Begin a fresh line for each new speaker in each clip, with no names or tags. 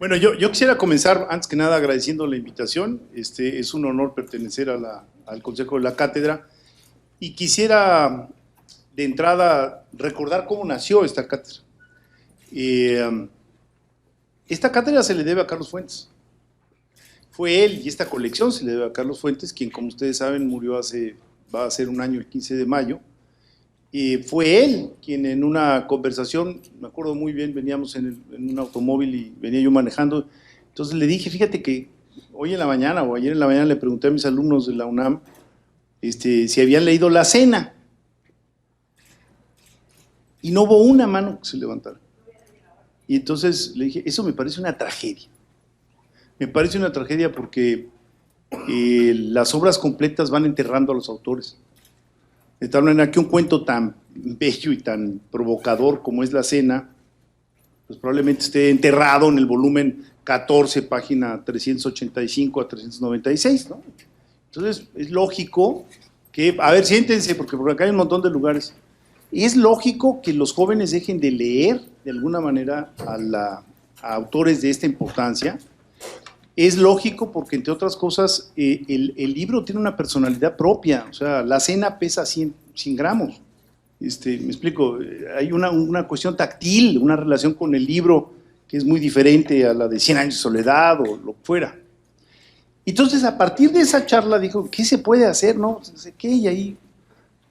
Bueno, yo quisiera comenzar, antes que nada, agradeciendo la invitación. Es un honor pertenecer al Consejo de la Cátedra y quisiera, de entrada, recordar cómo nació esta cátedra. Esta cátedra se le debe a Carlos Fuentes. Fue él, y esta colección se le debe a Carlos Fuentes, quien, como ustedes saben, murió va a ser un año, el 15 de mayo. Fue él quien en una conversación, me acuerdo muy bien, veníamos en un automóvil y venía yo manejando, entonces le dije, fíjate que hoy en la mañana o ayer en la mañana le pregunté a mis alumnos de la UNAM si habían leído La Cena, y no hubo una mano que se levantara. Y entonces le dije, eso me parece una tragedia. Me parece una tragedia porque las obras completas van enterrando a los autores. De tal manera que un cuento tan bello y tan provocador como es La Cena, pues probablemente esté enterrado en el volumen 14, página 385 a 396, ¿no? Entonces, es lógico que, a ver, siéntense, porque por acá hay un montón de lugares. Es lógico que los jóvenes dejen de leer, de alguna manera, a autores de esta importancia. Es lógico porque, entre otras cosas, el libro tiene una personalidad propia. O sea, La Cena pesa 100 gramos. Me explico, hay una cuestión táctil, una relación con el libro que es muy diferente a la de 100 años de soledad o lo que fuera. Entonces, a partir de esa charla, dijo, ¿qué se puede hacer? ¿No? ¿Qué? Y ahí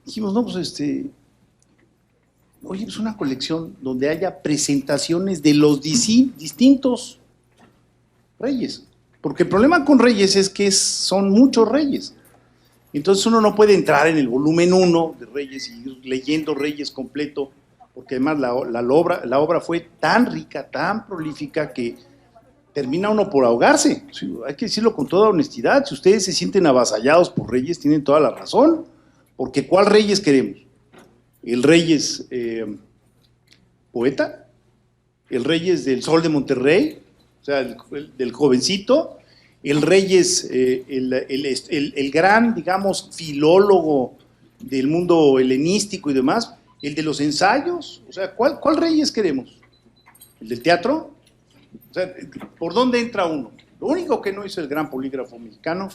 dijimos, no, pues oye, pues una colección donde haya presentaciones de los distintos reyes. Porque el problema con Reyes es que son muchos Reyes. Entonces uno no puede entrar en el volumen 1 de Reyes y ir leyendo Reyes completo, porque además la obra fue tan rica, tan prolífica, que termina uno por ahogarse. Hay que decirlo con toda honestidad. Si ustedes se sienten avasallados por Reyes, tienen toda la razón. Porque ¿cuál Reyes queremos? ¿El Reyes poeta? ¿El Reyes del Sol de Monterrey? O sea, del jovencito, el Reyes, el gran, digamos, filólogo del mundo helenístico y demás, el de los ensayos. O sea, ¿cuál Reyes queremos? ¿El del teatro? O sea, ¿por dónde entra uno? Lo único que no hizo el gran polígrafo mexicano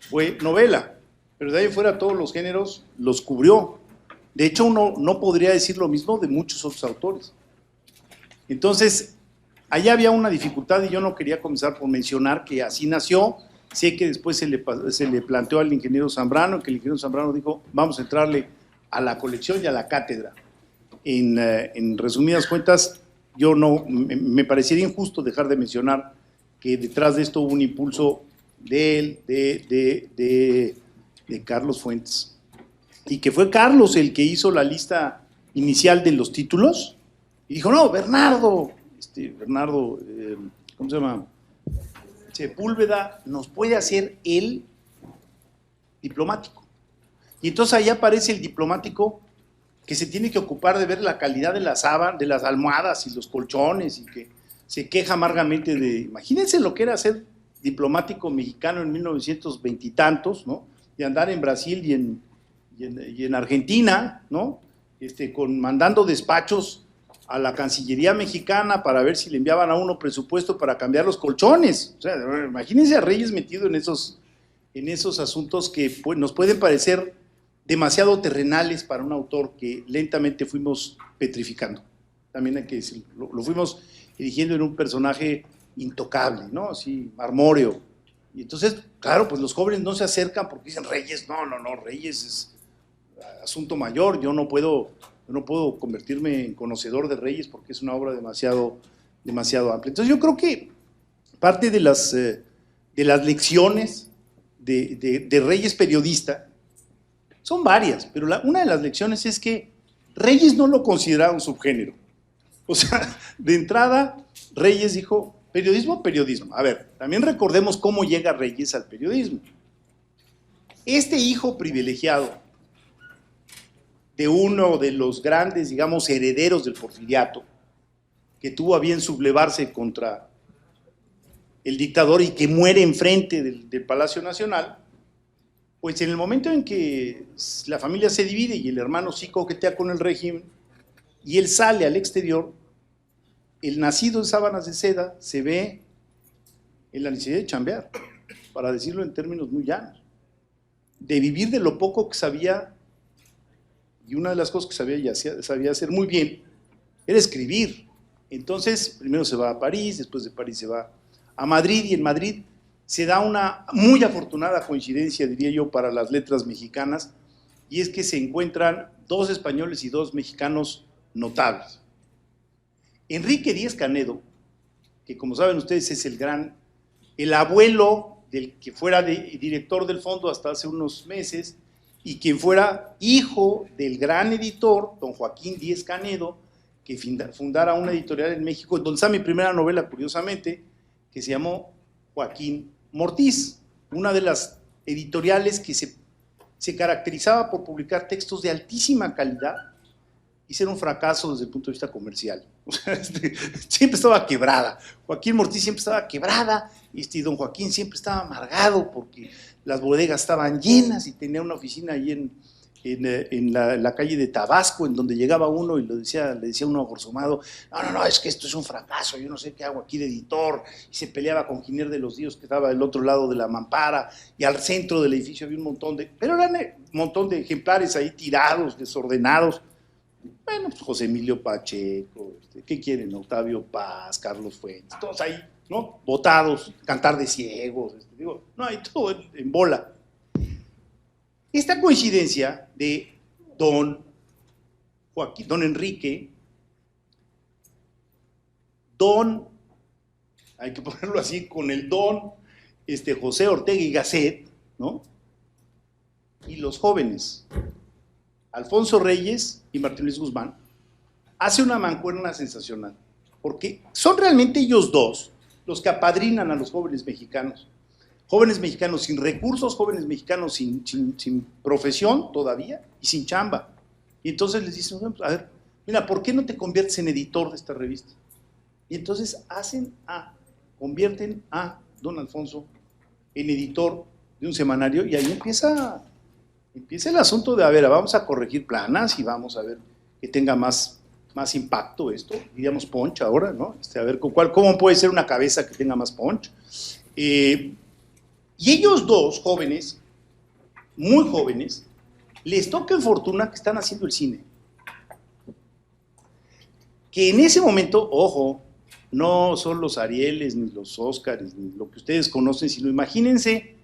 fue novela, pero de ahí fuera todos los géneros los cubrió. De hecho, uno no podría decir lo mismo de muchos otros autores. Entonces, allá había una dificultad y yo no quería comenzar por mencionar que así nació. Sé que después se le planteó al ingeniero Zambrano, que el ingeniero Zambrano dijo, vamos a entrarle a la colección y a la cátedra. En resumidas cuentas, me parecería injusto dejar de mencionar que detrás de esto hubo un impulso de él, de Carlos Fuentes. Y que fue Carlos el que hizo la lista inicial de los títulos y dijo, no, Bernardo, ¿cómo se llama? Sepúlveda nos puede hacer el diplomático. Y entonces ahí aparece el diplomático que se tiene que ocupar de ver la calidad de las almohadas y los colchones y que se queja amargamente imagínense lo que era ser diplomático mexicano en 1920 y tantos, ¿no? Y andar en Brasil y en Argentina, ¿no? Mandando despachos a la Cancillería mexicana para ver si le enviaban a uno presupuesto para cambiar los colchones. O sea, imagínense a Reyes metido en esos asuntos que nos pueden parecer demasiado terrenales para un autor que lentamente fuimos petrificando. También hay que decirlo, lo fuimos erigiendo en un personaje intocable, ¿no? Así, marmóreo. Y entonces, claro, pues los jóvenes no se acercan porque dicen, Reyes, no, Reyes es asunto mayor, yo no puedo convertirme en conocedor de Reyes porque es una obra demasiado amplia. Entonces yo creo que parte de las lecciones de Reyes periodista son varias, pero una de las lecciones es que Reyes no lo consideraba un subgénero. O sea, de entrada, Reyes dijo, periodismo. A ver, también recordemos cómo llega Reyes al periodismo. Este hijo privilegiado de uno de los grandes, digamos, herederos del porfiriato, que tuvo a bien sublevarse contra el dictador y que muere enfrente del Palacio Nacional, pues en el momento en que la familia se divide y el hermano sí coquetea con el régimen y él sale al exterior, el nacido en sábanas de seda se ve en la necesidad de chambear, para decirlo en términos muy llanos, de vivir de lo poco que sabía, y una de las cosas que sabía hacer muy bien era escribir. Entonces, primero se va a París, después de París se va a Madrid, y en Madrid se da una muy afortunada coincidencia, diría yo, para las letras mexicanas, y es que se encuentran dos españoles y dos mexicanos notables. Enrique Díez Canedo, que como saben ustedes es el abuelo del que fuera director del fondo hasta hace unos meses, y quien fuera hijo del gran editor, don Joaquín Díez Canedo, que fundara una editorial en México, donde está mi primera novela, curiosamente, que se llamó Joaquín Mortiz, una de las editoriales que se caracterizaba por publicar textos de altísima calidad y ser un fracaso desde el punto de vista comercial. O sea, siempre estaba quebrada. Joaquín Mortiz siempre estaba quebrada, y don Joaquín siempre estaba amargado porque las bodegas estaban llenas y tenía una oficina ahí en la calle de Tabasco, en donde llegaba uno y le decía uno agorzomado, no, es que esto es un fracaso, yo no sé qué hago aquí de editor, y se peleaba con Giner de los Díos, que estaba del otro lado de la mampara, y al centro del edificio había un montón de ejemplares ahí tirados, desordenados. Bueno, pues José Emilio Pacheco, ¿qué quieren? Octavio Paz, Carlos Fuentes, todos ahí, ¿no? Botados, Cantar de Ciegos, no, hay todo en bola. Esta coincidencia de don Enrique, hay que ponerlo así, con el don José Ortega y Gasset, ¿no? Y los jóvenes, Alfonso Reyes y Martín Luis Guzmán, hace una mancuerna sensacional, porque son realmente ellos dos los que apadrinan a los jóvenes mexicanos sin recursos, jóvenes mexicanos sin profesión todavía y sin chamba. Y entonces les dicen, a ver, mira, ¿por qué no te conviertes en editor de esta revista? Y entonces convierten a don Alfonso en editor de un semanario, y ahí empieza el asunto de, a ver, vamos a corregir planas y vamos a ver que tenga más impacto esto, diríamos punch ahora, ¿no? A ver, ¿cómo puede ser una cabeza que tenga más punch? Y ellos dos, jóvenes, muy jóvenes, les toca en fortuna que están haciendo el cine. Que en ese momento, ojo, no son los Arieles, ni los Óscares, ni lo que ustedes conocen, sino imagínense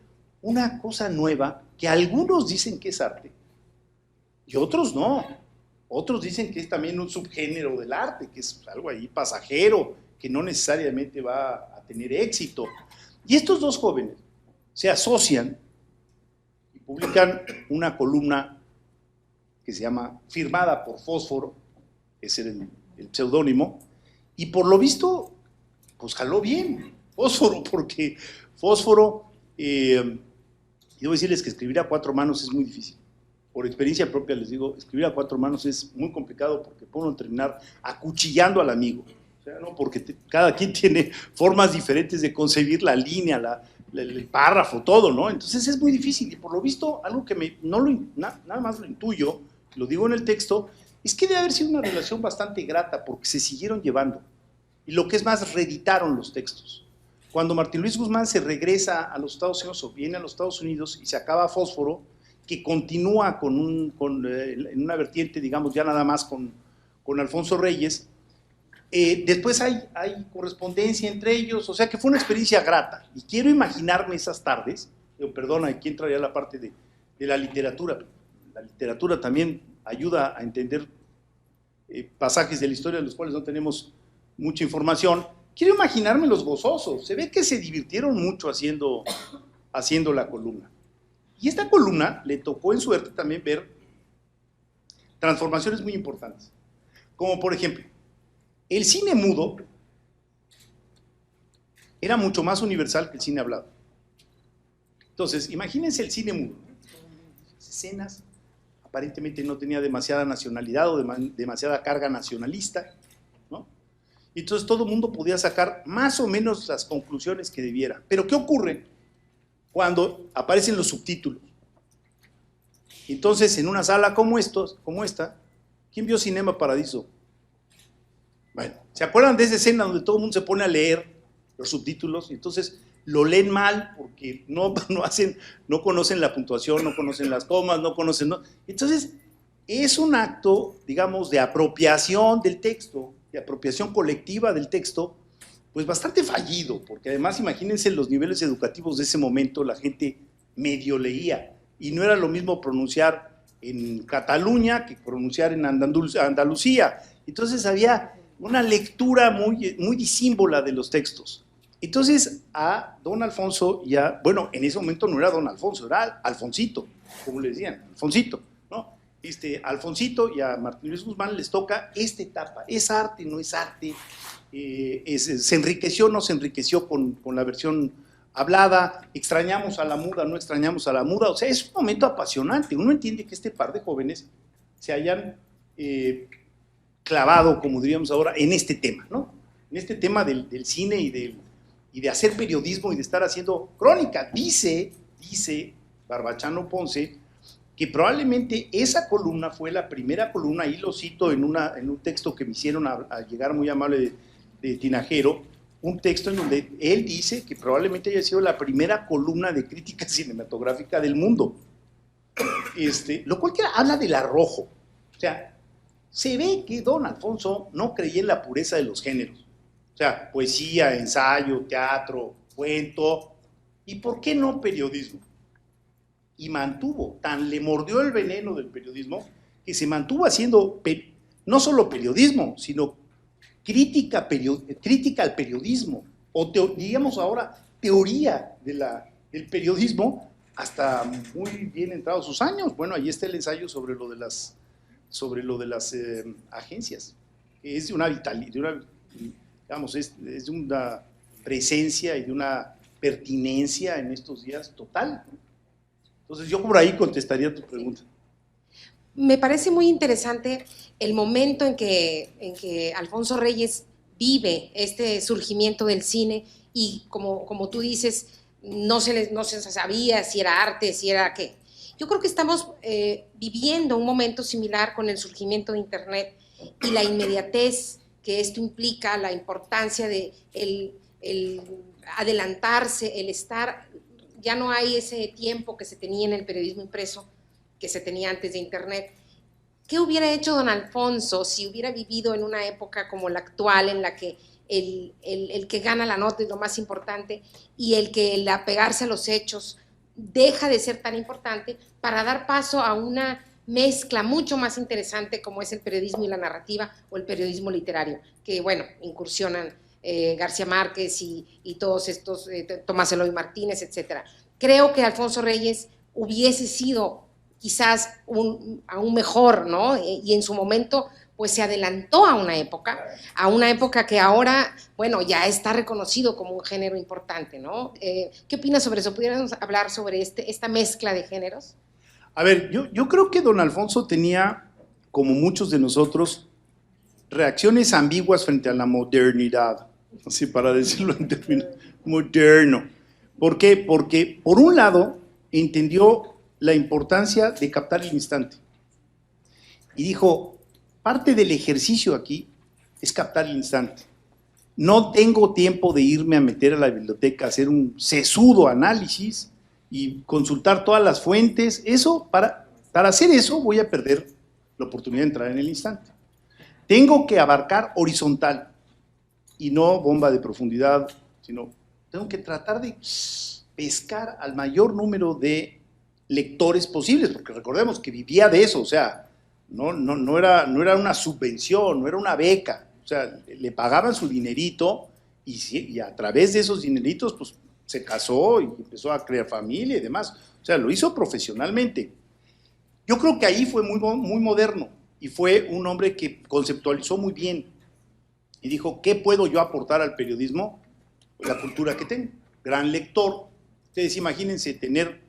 una cosa nueva que algunos dicen que es arte y otros no. Otros dicen que es también un subgénero del arte, que es algo ahí pasajero, que no necesariamente va a tener éxito. Y estos dos jóvenes se asocian y publican una columna que se llama Firmada por Fósforo, ese era el seudónimo, y por lo visto, pues jaló bien Fósforo, porque Fósforo, debo decirles que escribir a cuatro manos es muy difícil. Por experiencia propia les digo, escribir a cuatro manos es muy complicado porque pueden terminar acuchillando al amigo. O sea, ¿no? Porque cada quien tiene formas diferentes de concebir la línea, el párrafo, todo, ¿no? Entonces es muy difícil, y por lo visto, algo que nada más lo intuyo, lo digo en el texto, es que debe haber sido una relación bastante grata porque se siguieron llevando. Y lo que es más, reeditaron los textos. Cuando Martín Luis Guzmán se regresa a los Estados Unidos o viene a los Estados Unidos y se acaba Fósforo, que continúa en una vertiente, digamos, ya nada más con Alfonso Reyes, después hay correspondencia entre ellos, o sea que fue una experiencia grata. Y quiero imaginarme esas tardes, perdona, aquí entraría la parte de la literatura. La literatura también ayuda a entender pasajes de la historia de los cuales no tenemos mucha información. Quiero imaginarme los gozosos. Se ve que se divirtieron mucho haciendo la columna. Y esta columna le tocó en suerte también ver transformaciones muy importantes. Como por ejemplo, el cine mudo era mucho más universal que el cine hablado. Entonces, imagínense el cine mudo. Las escenas aparentemente no tenía demasiada nacionalidad o demasiada carga nacionalista, ¿no? Y entonces todo el mundo podía sacar más o menos las conclusiones que debiera. Pero ¿qué ocurre cuando aparecen los subtítulos? Entonces, en una sala como esta, ¿quién vio Cinema Paradiso? Bueno, ¿se acuerdan de esa escena donde todo el mundo se pone a leer los subtítulos? Y entonces lo leen mal porque no conocen la puntuación, no conocen las comas, no conocen... No. Entonces, es un acto, digamos, de apropiación del texto, de apropiación colectiva del texto, pues bastante fallido, porque además imagínense los niveles educativos de ese momento, la gente medio leía, y no era lo mismo pronunciar en Cataluña que pronunciar en Andalucía. Entonces había una lectura muy disímbola de los textos. Entonces a don Alfonso ya, bueno, en ese momento no era don Alfonso, era Alfonsito, como le decían, Alfonsito, ¿no? Alfonsito y a Martín Luis Guzmán les toca esta etapa, es arte, no es arte, se enriqueció o no se enriqueció con la versión hablada, extrañamos a la muda, no extrañamos a la muda, o sea, es un momento apasionante. Uno entiende que este par de jóvenes se hayan clavado, como diríamos ahora, en este tema, ¿no? En este tema del cine y de hacer periodismo y de estar haciendo crónica. Dice Barbachano Ponce que probablemente esa columna fue la primera columna, ahí lo cito en un texto que me hicieron a llegar muy amable de Tinajero, un texto en donde él dice que probablemente haya sido la primera columna de crítica cinematográfica del mundo. Lo cual que habla del arrojo. O sea, se ve que don Alfonso no creía en la pureza de los géneros. O sea, poesía, ensayo, teatro, cuento, y ¿por qué no periodismo? Y le mordió el veneno del periodismo, que se mantuvo haciendo no solo periodismo, sino crítica al periodismo, o digamos ahora, teoría del periodismo, hasta muy bien entrados sus años. Bueno, ahí está el ensayo sobre lo de las agencias, que es de una vitalidad, digamos, es de una presencia y de una pertinencia en estos días total. Entonces yo por ahí contestaría tu pregunta.
Me parece muy interesante el momento en que Alfonso Reyes vive este surgimiento del cine y como tú dices, no se sabía si era arte, si era qué. Yo creo que estamos viviendo un momento similar con el surgimiento de Internet y la inmediatez que esto implica, la importancia de el adelantarse, el estar, ya no hay ese tiempo que se tenía en el periodismo impreso, que se tenía antes de Internet. ¿Qué hubiera hecho don Alfonso si hubiera vivido en una época como la actual, en la que el que gana la nota es lo más importante y el apegarse a los hechos deja de ser tan importante para dar paso a una mezcla mucho más interesante como es el periodismo y la narrativa o el periodismo literario, que bueno, incursionan García Márquez y todos estos, Tomás Eloy Martínez, etcétera? Creo que Alfonso Reyes hubiese sido quizás aún mejor, ¿no? Y en su momento pues se adelantó a una época que ahora, bueno, ya está reconocido como un género importante, ¿no? ¿Qué opinas sobre eso? ¿Pudiéramos hablar sobre esta mezcla de géneros?
A ver, yo creo que don Alfonso tenía, como muchos de nosotros, reacciones ambiguas frente a la modernidad, así para decirlo en términos moderno. ¿Por qué? Porque, por un lado, entendió la importancia de captar el instante. Y dijo, parte del ejercicio aquí es captar el instante. No tengo tiempo de irme a meter a la biblioteca, a hacer un sesudo análisis y consultar todas las fuentes. Para hacer eso voy a perder la oportunidad de entrar en el instante. Tengo que abarcar horizontal y no bomba de profundidad, sino tengo que tratar de pescar al mayor número de lectores posibles, porque recordemos que vivía de eso, o sea, no era una subvención, no era una beca, o sea, le pagaban su dinerito y a través de esos dineritos pues se casó y empezó a crear familia y demás, o sea, lo hizo profesionalmente. Yo creo que ahí fue muy moderno y fue un hombre que conceptualizó muy bien y dijo, ¿qué puedo yo aportar al periodismo? Pues la cultura que tengo, gran lector. Ustedes imagínense tener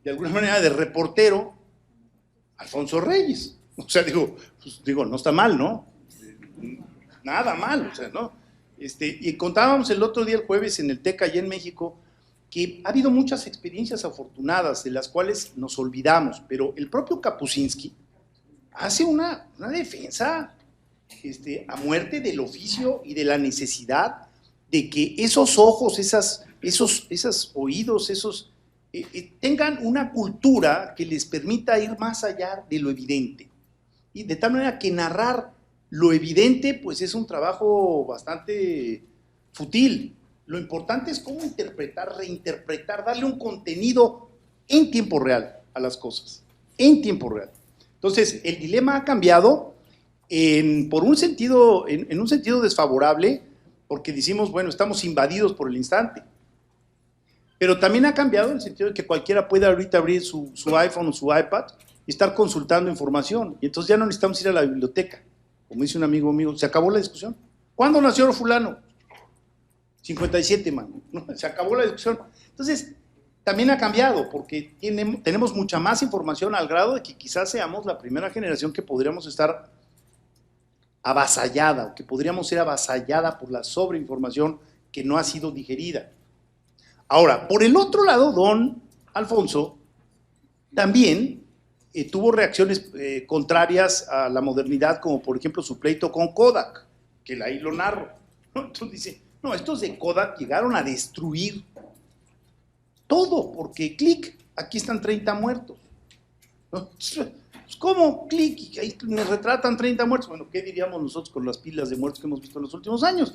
de alguna manera de reportero Alfonso Reyes. O sea, no está mal, ¿no? Nada mal, o sea, ¿no? Y contábamos el otro día, el jueves, en el TEC allá en México, que ha habido muchas experiencias afortunadas de las cuales nos olvidamos, pero el propio Kapuscinski hace una defensa a muerte del oficio y de la necesidad de que esos ojos, esas esos oídos, tengan una cultura que les permita ir más allá de lo evidente. Y de tal manera que narrar lo evidente, pues es un trabajo bastante fútil. Lo importante es cómo interpretar, reinterpretar, darle un contenido en tiempo real a las cosas, en tiempo real. Entonces, el dilema ha cambiado en un sentido desfavorable, porque decimos, bueno, estamos invadidos por el instante. Pero también ha cambiado en el sentido de que cualquiera puede ahorita abrir su iPhone o su iPad y estar consultando información. Y entonces ya no necesitamos ir a la biblioteca. Como dice un amigo mío, se acabó la discusión. ¿Cuándo nació fulano? 57, mano. Se acabó la discusión. Entonces, también ha cambiado, porque tenemos mucha más información al grado de que quizás seamos la primera generación que podríamos estar avasallada, o que podríamos ser avasallada por la sobreinformación que no ha sido digerida. Ahora, por el otro lado, don Alfonso también tuvo reacciones contrarias a la modernidad, como por ejemplo su pleito con Kodak, que ahí lo narro, ¿no? Entonces dice, no, estos de Kodak llegaron a destruir todo, porque clic, aquí están 30 muertos, ¿no? ¿Cómo? Clic, ahí me retratan 30 muertos. Bueno, ¿qué diríamos nosotros con las pilas de muertos que hemos visto en los últimos años?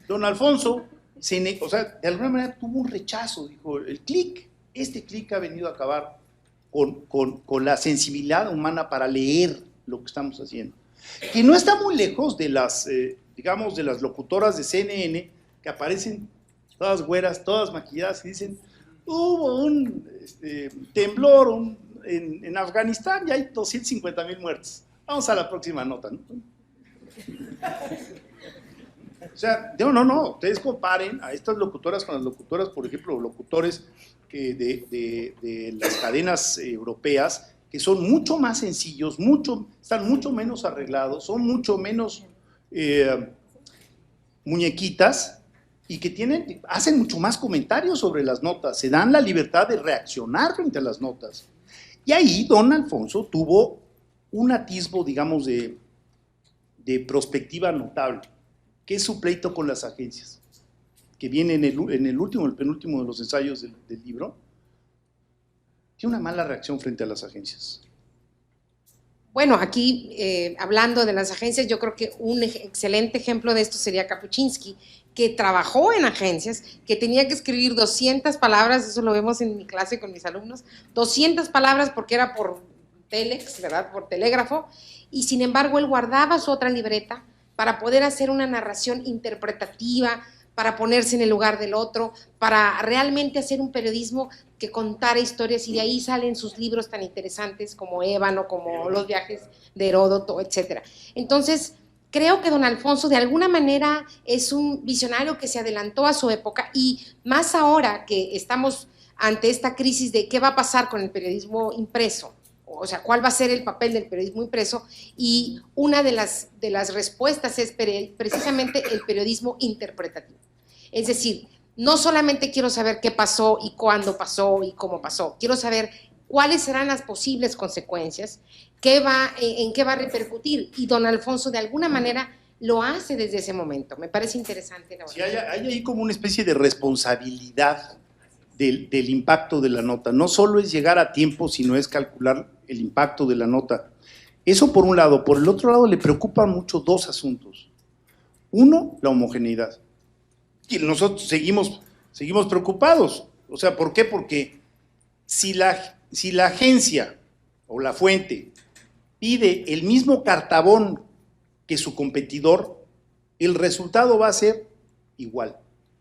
Don Alfonso, o sea, de alguna manera tuvo un rechazo, dijo, el clic, este clic ha venido a acabar con la sensibilidad humana para leer lo que estamos haciendo. Que no está muy lejos de las, digamos, de las locutoras de CNN que aparecen todas güeras, todas maquilladas y dicen, hubo un temblor en Afganistán y hay 250,000 muertos. Vamos a la próxima nota, ¿no? O sea, no, ustedes comparen a estas locutoras con las locutoras, por ejemplo, locutores de las cadenas europeas, que son mucho más sencillos, están mucho menos arreglados, son mucho menos muñequitas, y que hacen mucho más comentarios sobre las notas, se dan la libertad de reaccionar frente a las notas. Y ahí don Alfonso tuvo un atisbo, digamos, de perspectiva notable, que es su pleito con las agencias, que viene en el penúltimo de los ensayos del libro. Tiene una mala reacción frente a las agencias.
Bueno, aquí hablando de las agencias, yo creo que un excelente ejemplo de esto sería Kapuczynski, que trabajó en agencias, que tenía que escribir 200 palabras, eso lo vemos en mi clase con mis alumnos, 200 palabras porque era por telex, ¿verdad? Por telégrafo, y sin embargo él guardaba su otra libreta para poder hacer una narración interpretativa, para ponerse en el lugar del otro, para realmente hacer un periodismo que contara historias, y de ahí salen sus libros tan interesantes como Ébano, como Los viajes de Heródoto, etc. Entonces, creo que don Alfonso de alguna manera es un visionario que se adelantó a su época, y más ahora que estamos ante esta crisis de qué va a pasar con el periodismo impreso, o sea, cuál va a ser el papel del periodismo impreso, y una de las respuestas es precisamente el periodismo interpretativo. Es decir, no solamente quiero saber qué pasó y cuándo pasó y cómo pasó, quiero saber cuáles serán las posibles consecuencias, en qué va a repercutir, y don Alfonso de alguna manera lo hace desde ese momento. Me parece interesante.
Sí, hay ahí como una especie de responsabilidad del impacto de la nota. No solo es llegar a tiempo, sino es calcular el impacto de la nota. Eso por un lado. Por el otro lado le preocupan mucho dos asuntos. Uno, la homogeneidad. Y nosotros seguimos preocupados. O sea, ¿por qué? Porque si la agencia o la fuente pide el mismo cartabón que su competidor, el resultado va a ser igual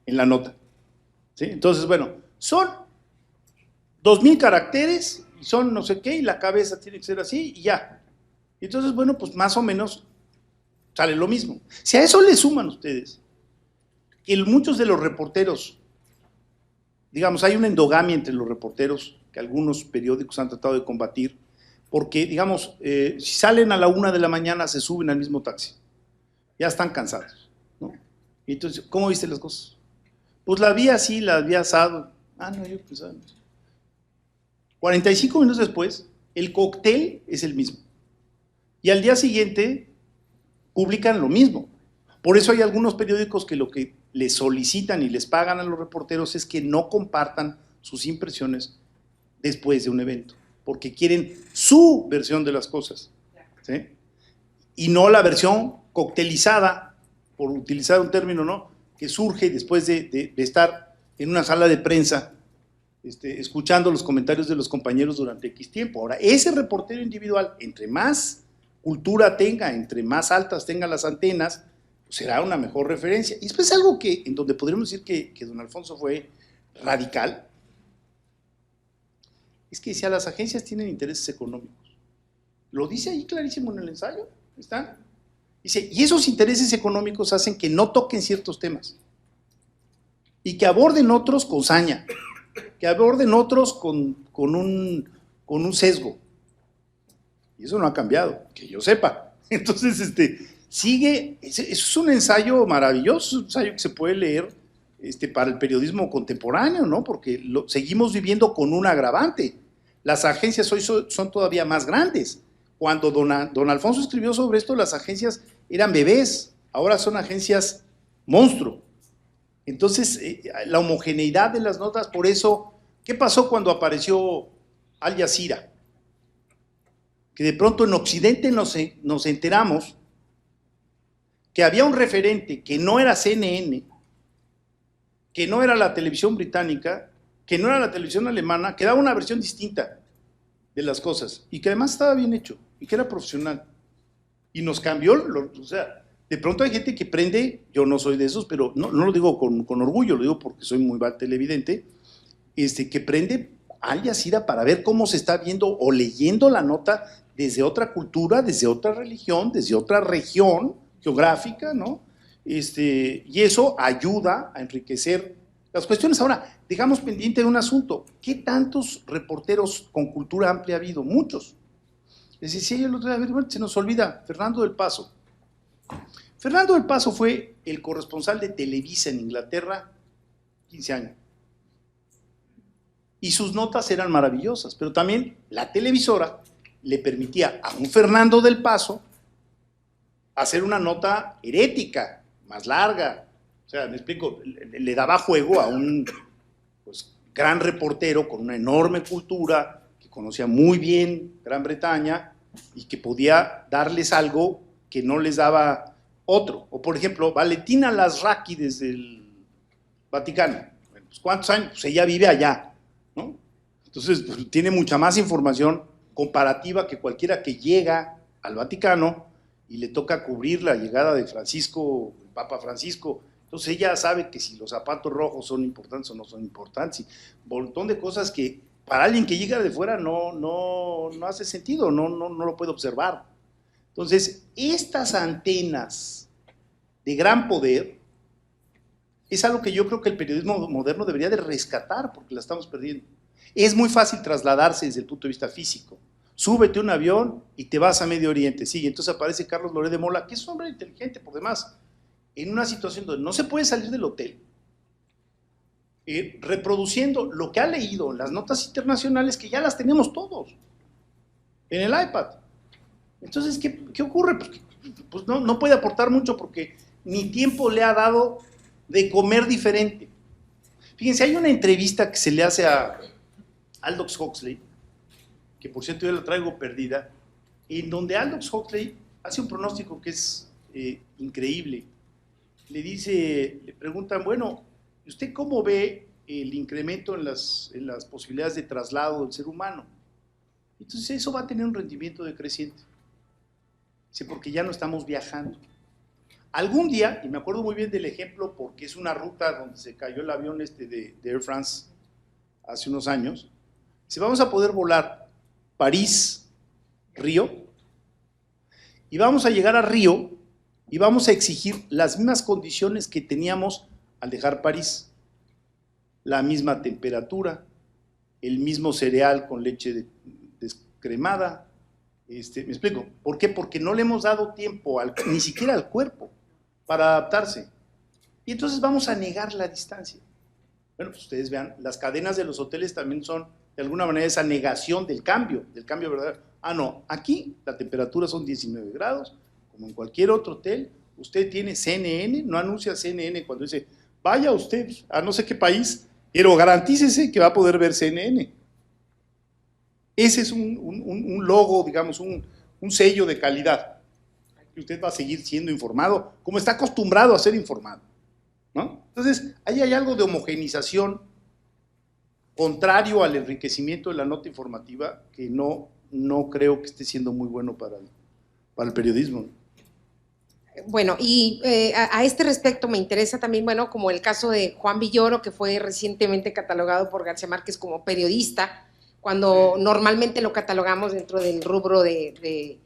en la nota. ¿Sí? Entonces, bueno, son 2,000 caracteres y son no sé qué, y la cabeza tiene que ser así y ya. Entonces, bueno, pues más o menos sale lo mismo. Si a eso le suman ustedes que muchos de los reporteros, digamos, hay una endogamia entre los reporteros que algunos periódicos han tratado de combatir, porque, digamos, si salen a la 1 de la mañana se suben al mismo taxi, ya están cansados, ¿no? Y entonces, ¿cómo viste las cosas? Pues la vi así, la vi asado. No, yo pensaba. 45 minutos después, el cóctel es el mismo. Y al día siguiente publican lo mismo. Por eso hay algunos periódicos que lo que les solicitan y les pagan a los reporteros es que no compartan sus impresiones después de un evento, porque quieren su versión de las cosas, ¿sí? Y no la versión coctelizada, por utilizar un término, ¿no?, que surge después de estar en una sala de prensa escuchando los comentarios de los compañeros durante X tiempo. Ahora, ese reportero individual, entre más cultura tenga, entre más altas tengan las antenas, pues será una mejor referencia. Y después algo en donde podríamos decir que don Alfonso fue radical, es que decía, las agencias tienen intereses económicos. Lo dice ahí clarísimo en el ensayo, ¿está? Dice, y esos intereses económicos hacen que no toquen ciertos temas y que aborden otros con saña, que aborden otros con un sesgo. Y eso no ha cambiado, que yo sepa. Entonces, sigue, es un ensayo maravilloso, un ensayo que se puede leer para el periodismo contemporáneo, ¿no? Porque seguimos viviendo con un agravante. Las agencias hoy son todavía más grandes. Cuando don Alfonso escribió sobre esto, las agencias eran bebés, ahora son agencias monstruo. Entonces, la homogeneidad de las notas, por eso, ¿qué pasó cuando apareció Al Jazeera? Que de pronto en Occidente nos enteramos que había un referente que no era CNN, que no era la televisión británica, que no era la televisión alemana, que daba una versión distinta de las cosas y que además estaba bien hecho y que era profesional. Y nos cambió, o sea, de pronto hay gente que prende, yo no soy de esos, pero no lo digo con orgullo, lo digo porque soy muy mal televidente, que prende Al Jazeera para ver cómo se está viendo o leyendo la nota desde otra cultura, desde otra religión, desde otra región geográfica, ¿no? Y eso ayuda a enriquecer las cuestiones. Ahora, dejamos pendiente de un asunto. ¿Qué tantos reporteros con cultura amplia ha habido? Muchos. Les decía yo el otro día, se nos olvida, Fernando del Paso. Fernando del Paso fue el corresponsal de Televisa en Inglaterra 15 años. Y sus notas eran maravillosas, pero también la televisora le permitía a un Fernando del Paso hacer una nota herética, más larga. O sea, me explico, le daba juego a un gran reportero con una enorme cultura, que conocía muy bien Gran Bretaña y que podía darles algo que no les daba otro. O por ejemplo, Valentina Lasraki desde el Vaticano. Bueno, pues, ¿cuántos años? Pues ella vive allá, ¿no? Entonces, pues, tiene mucha más información comparativa que cualquiera que llega al Vaticano y le toca cubrir la llegada de Francisco, el Papa Francisco. Entonces ella sabe que si los zapatos rojos son importantes o no son importantes, y un montón de cosas que para alguien que llega de fuera no hace sentido, no lo puede observar. Entonces, estas antenas de gran poder es algo que yo creo que el periodismo moderno debería de rescatar, porque la estamos perdiendo. Es muy fácil trasladarse desde el punto de vista físico. Súbete a un avión y te vas a Medio Oriente. Sí, entonces aparece Carlos Loret de Mola, que es un hombre inteligente por demás, en una situación donde no se puede salir del hotel, reproduciendo lo que ha leído en las notas internacionales, que ya las tenemos todos en el iPad. Entonces, ¿qué ocurre? Pues no puede aportar mucho porque ni tiempo le ha dado de comer diferente. Fíjense, hay una entrevista que se le hace a Aldous Huxley, que por cierto yo la traigo perdida, en donde Aldous Huxley hace un pronóstico que es increíble. Le preguntan, bueno, ¿usted cómo ve el incremento en las posibilidades de traslado del ser humano? Entonces eso va a tener un rendimiento decreciente. Dice, porque ya no estamos viajando. Algún día, y me acuerdo muy bien del ejemplo porque es una ruta donde se cayó el avión de Air France hace unos años, dice, vamos a poder volar París-Río y vamos a llegar a Río y vamos a exigir las mismas condiciones que teníamos al dejar París. La misma temperatura, el mismo cereal con leche descremada. ¿Me explico? ¿Por qué? Porque no le hemos dado tiempo, ni siquiera al cuerpo, para adaptarse. Y entonces vamos a negar la distancia. Bueno, pues ustedes vean, las cadenas de los hoteles también son, de alguna manera, esa negación del cambio verdadero. Ah, no, aquí la temperatura son 19 grados, como en cualquier otro hotel. Usted tiene CNN, no anuncia CNN cuando dice, vaya usted a no sé qué país, pero garantícese que va a poder ver CNN. Ese es un logo, digamos, un sello de calidad. Que usted va a seguir siendo informado, como está acostumbrado a ser informado, ¿no? Entonces, ahí hay algo de homogenización contrario al enriquecimiento de la nota informativa que no creo que esté siendo muy bueno para el periodismo.
Bueno, y a este respecto me interesa también, bueno, como el caso de Juan Villoro, que fue recientemente catalogado por García Márquez como periodista, cuando normalmente lo catalogamos dentro del rubro de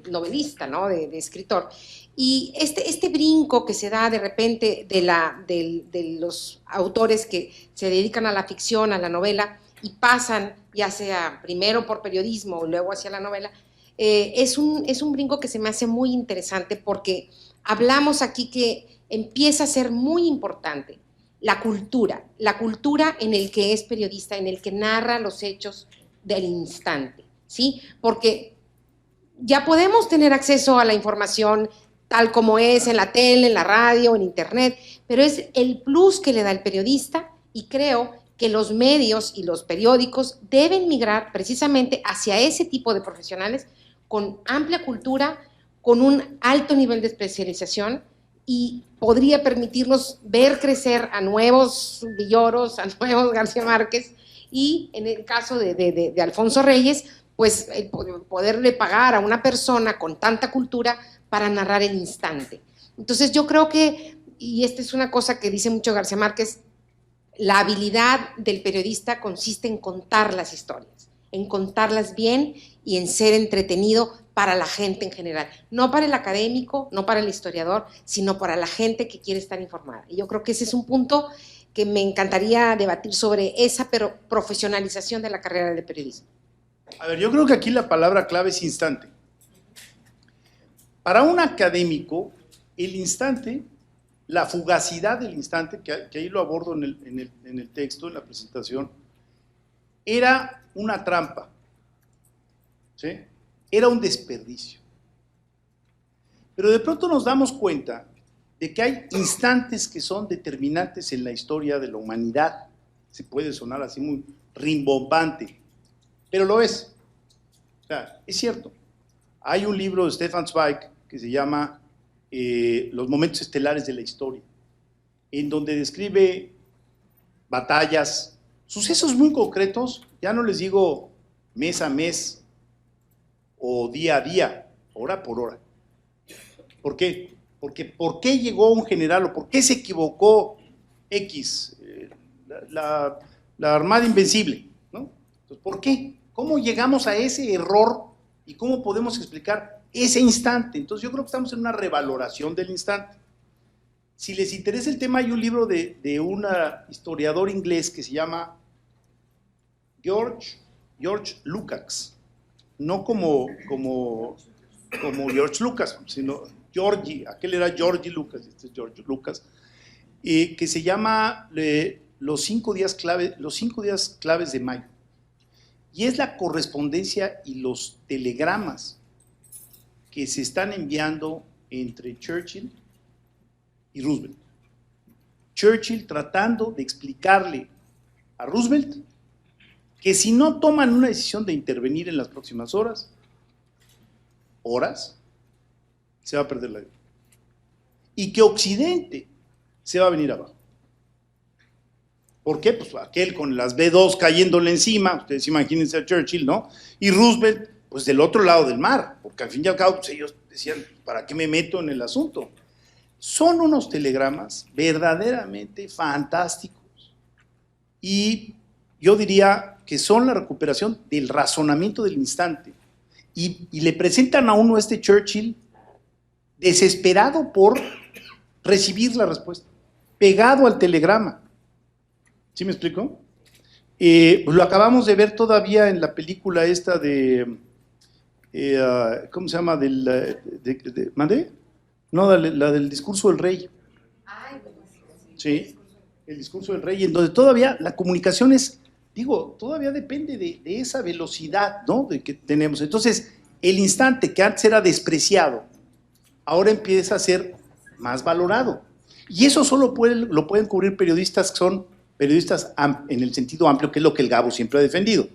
novelista, ¿no? De escritor. Y este brinco que se da de repente de los autores que se dedican a la ficción, a la novela, y pasan ya sea primero por periodismo y luego hacia la novela, es un brinco que se me hace muy interesante porque hablamos aquí que empieza a ser muy importante la cultura en el que es periodista, en el que narra los hechos del instante, ¿sí? Porque ya podemos tener acceso a la información tal como es en la tele, en la radio, en internet, pero es el plus que le da el periodista y creo que los medios y los periódicos deben migrar precisamente hacia ese tipo de profesionales con amplia cultura, con un alto nivel de especialización y podría permitirnos ver crecer a nuevos Villoros, a nuevos García Márquez y en el caso de Alfonso Reyes, pues el poderle pagar a una persona con tanta cultura para narrar el instante. Entonces yo creo que, y esta es una cosa que dice mucho García Márquez, la habilidad del periodista consiste en contar las historias, en contarlas bien y en ser entretenido para la gente en general, no para el académico, no para el historiador, sino para la gente que quiere estar informada. Y yo creo que ese es un punto que me encantaría debatir sobre esa profesionalización de la carrera del periodismo.
A ver, yo creo que aquí la palabra clave es instante. Para un académico, el instante, la fugacidad del instante, que ahí lo abordo en el texto, en la presentación, era una trampa, ¿sí? Era un desperdicio. Pero de pronto nos damos cuenta de que hay instantes que son determinantes en la historia de la humanidad. Se puede sonar así muy rimbombante, pero lo es. O sea, es cierto. Hay un libro de Stefan Zweig que se llama Los momentos estelares de la historia, en donde describe batallas, sucesos muy concretos, ya no les digo mes a mes o día a día, hora por hora. ¿Por qué? Porque ¿por qué llegó un general o por qué se equivocó X, la Armada Invencible, ¿no? Entonces, ¿por qué? ¿Cómo llegamos a ese error y cómo podemos explicar ese instante? Entonces yo creo que estamos en una revaloración del instante. Si les interesa el tema, hay un libro de un historiador inglés que se llama George Lukács, no como George Lucas, sino Georgie, aquel era Georgie Lucas, este es George Lucas, que se llama los 5 días claves de mayo. Y es la correspondencia y los telegramas que se están enviando entre Churchill y Roosevelt. Churchill tratando de explicarle a Roosevelt que si no toman una decisión de intervenir en las próximas horas, se va a perder la guerra. Y que Occidente se va a venir abajo. ¿Por qué? Pues aquel con las B-2 cayéndole encima, ustedes imagínense a Churchill, ¿no? Y Roosevelt, pues del otro lado del mar, porque al fin y al cabo pues ellos decían, ¿para qué me meto en el asunto? Son unos telegramas verdaderamente fantásticos y yo diría que son la recuperación del razonamiento del instante y le presentan a uno este Churchill desesperado por recibir la respuesta, pegado al telegrama. ¿Sí me explico? Lo acabamos de ver todavía en la película esta de, ¿cómo se llama? ¿Mandé? No, la del discurso del rey. Sí, el discurso del rey, en donde todavía la comunicación es, todavía depende de esa velocidad, ¿no? De que tenemos. Entonces, el instante que antes era despreciado, ahora empieza a ser más valorado. Y eso solo lo pueden cubrir periodistas que son periodistas en el sentido amplio, que es lo que el Gabo siempre ha defendido.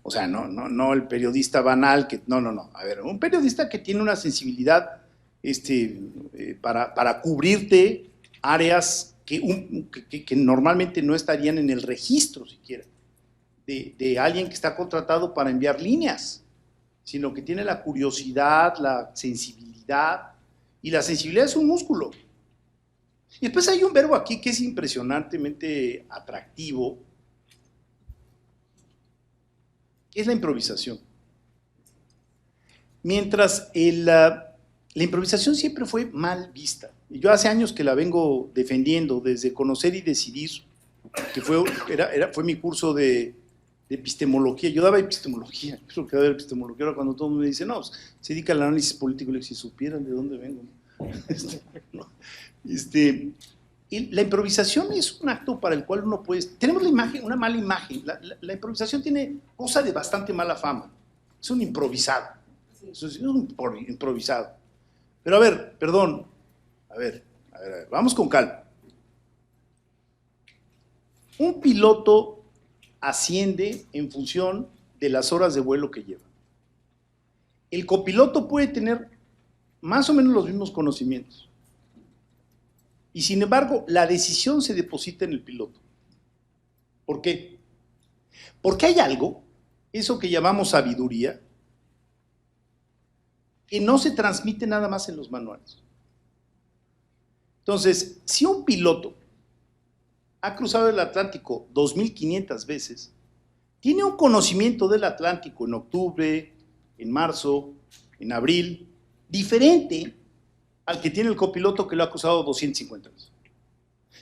O sea, no el periodista banal, que no. A ver, un periodista que tiene una sensibilidad para cubrirte áreas que normalmente no estarían en el registro siquiera de alguien que está contratado para enviar líneas, sino que tiene la curiosidad, la sensibilidad, y la sensibilidad es un músculo. Y después hay un verbo aquí que es impresionantemente atractivo, que es la improvisación. Mientras la improvisación siempre fue mal vista, y yo hace años que la vengo defendiendo, desde Conocer y Decidir, que fue mi curso de epistemología. Yo daba epistemología, yo creo que daba epistemología. Ahora cuando todo el mundo me dice, no, pues, se dedica al análisis político, le digo, si supieran de dónde vengo. La improvisación es un acto para el cual uno puede... Tenemos la imagen, una mala imagen. La improvisación tiene cosa de bastante mala fama. Es un improvisado. Es un improvisado. Pero a ver, perdón. A ver, vamos con calma. Un piloto asciende en función de las horas de vuelo que lleva. El copiloto puede tener más o menos los mismos conocimientos. Y sin embargo, la decisión se deposita en el piloto. ¿Por qué? Porque hay algo, eso que llamamos sabiduría, que no se transmite nada más en los manuales. Entonces, si un piloto ha cruzado el Atlántico 2.500 veces, tiene un conocimiento del Atlántico en octubre, en marzo, en abril, diferente al que tiene el copiloto que lo ha cruzado 250 veces.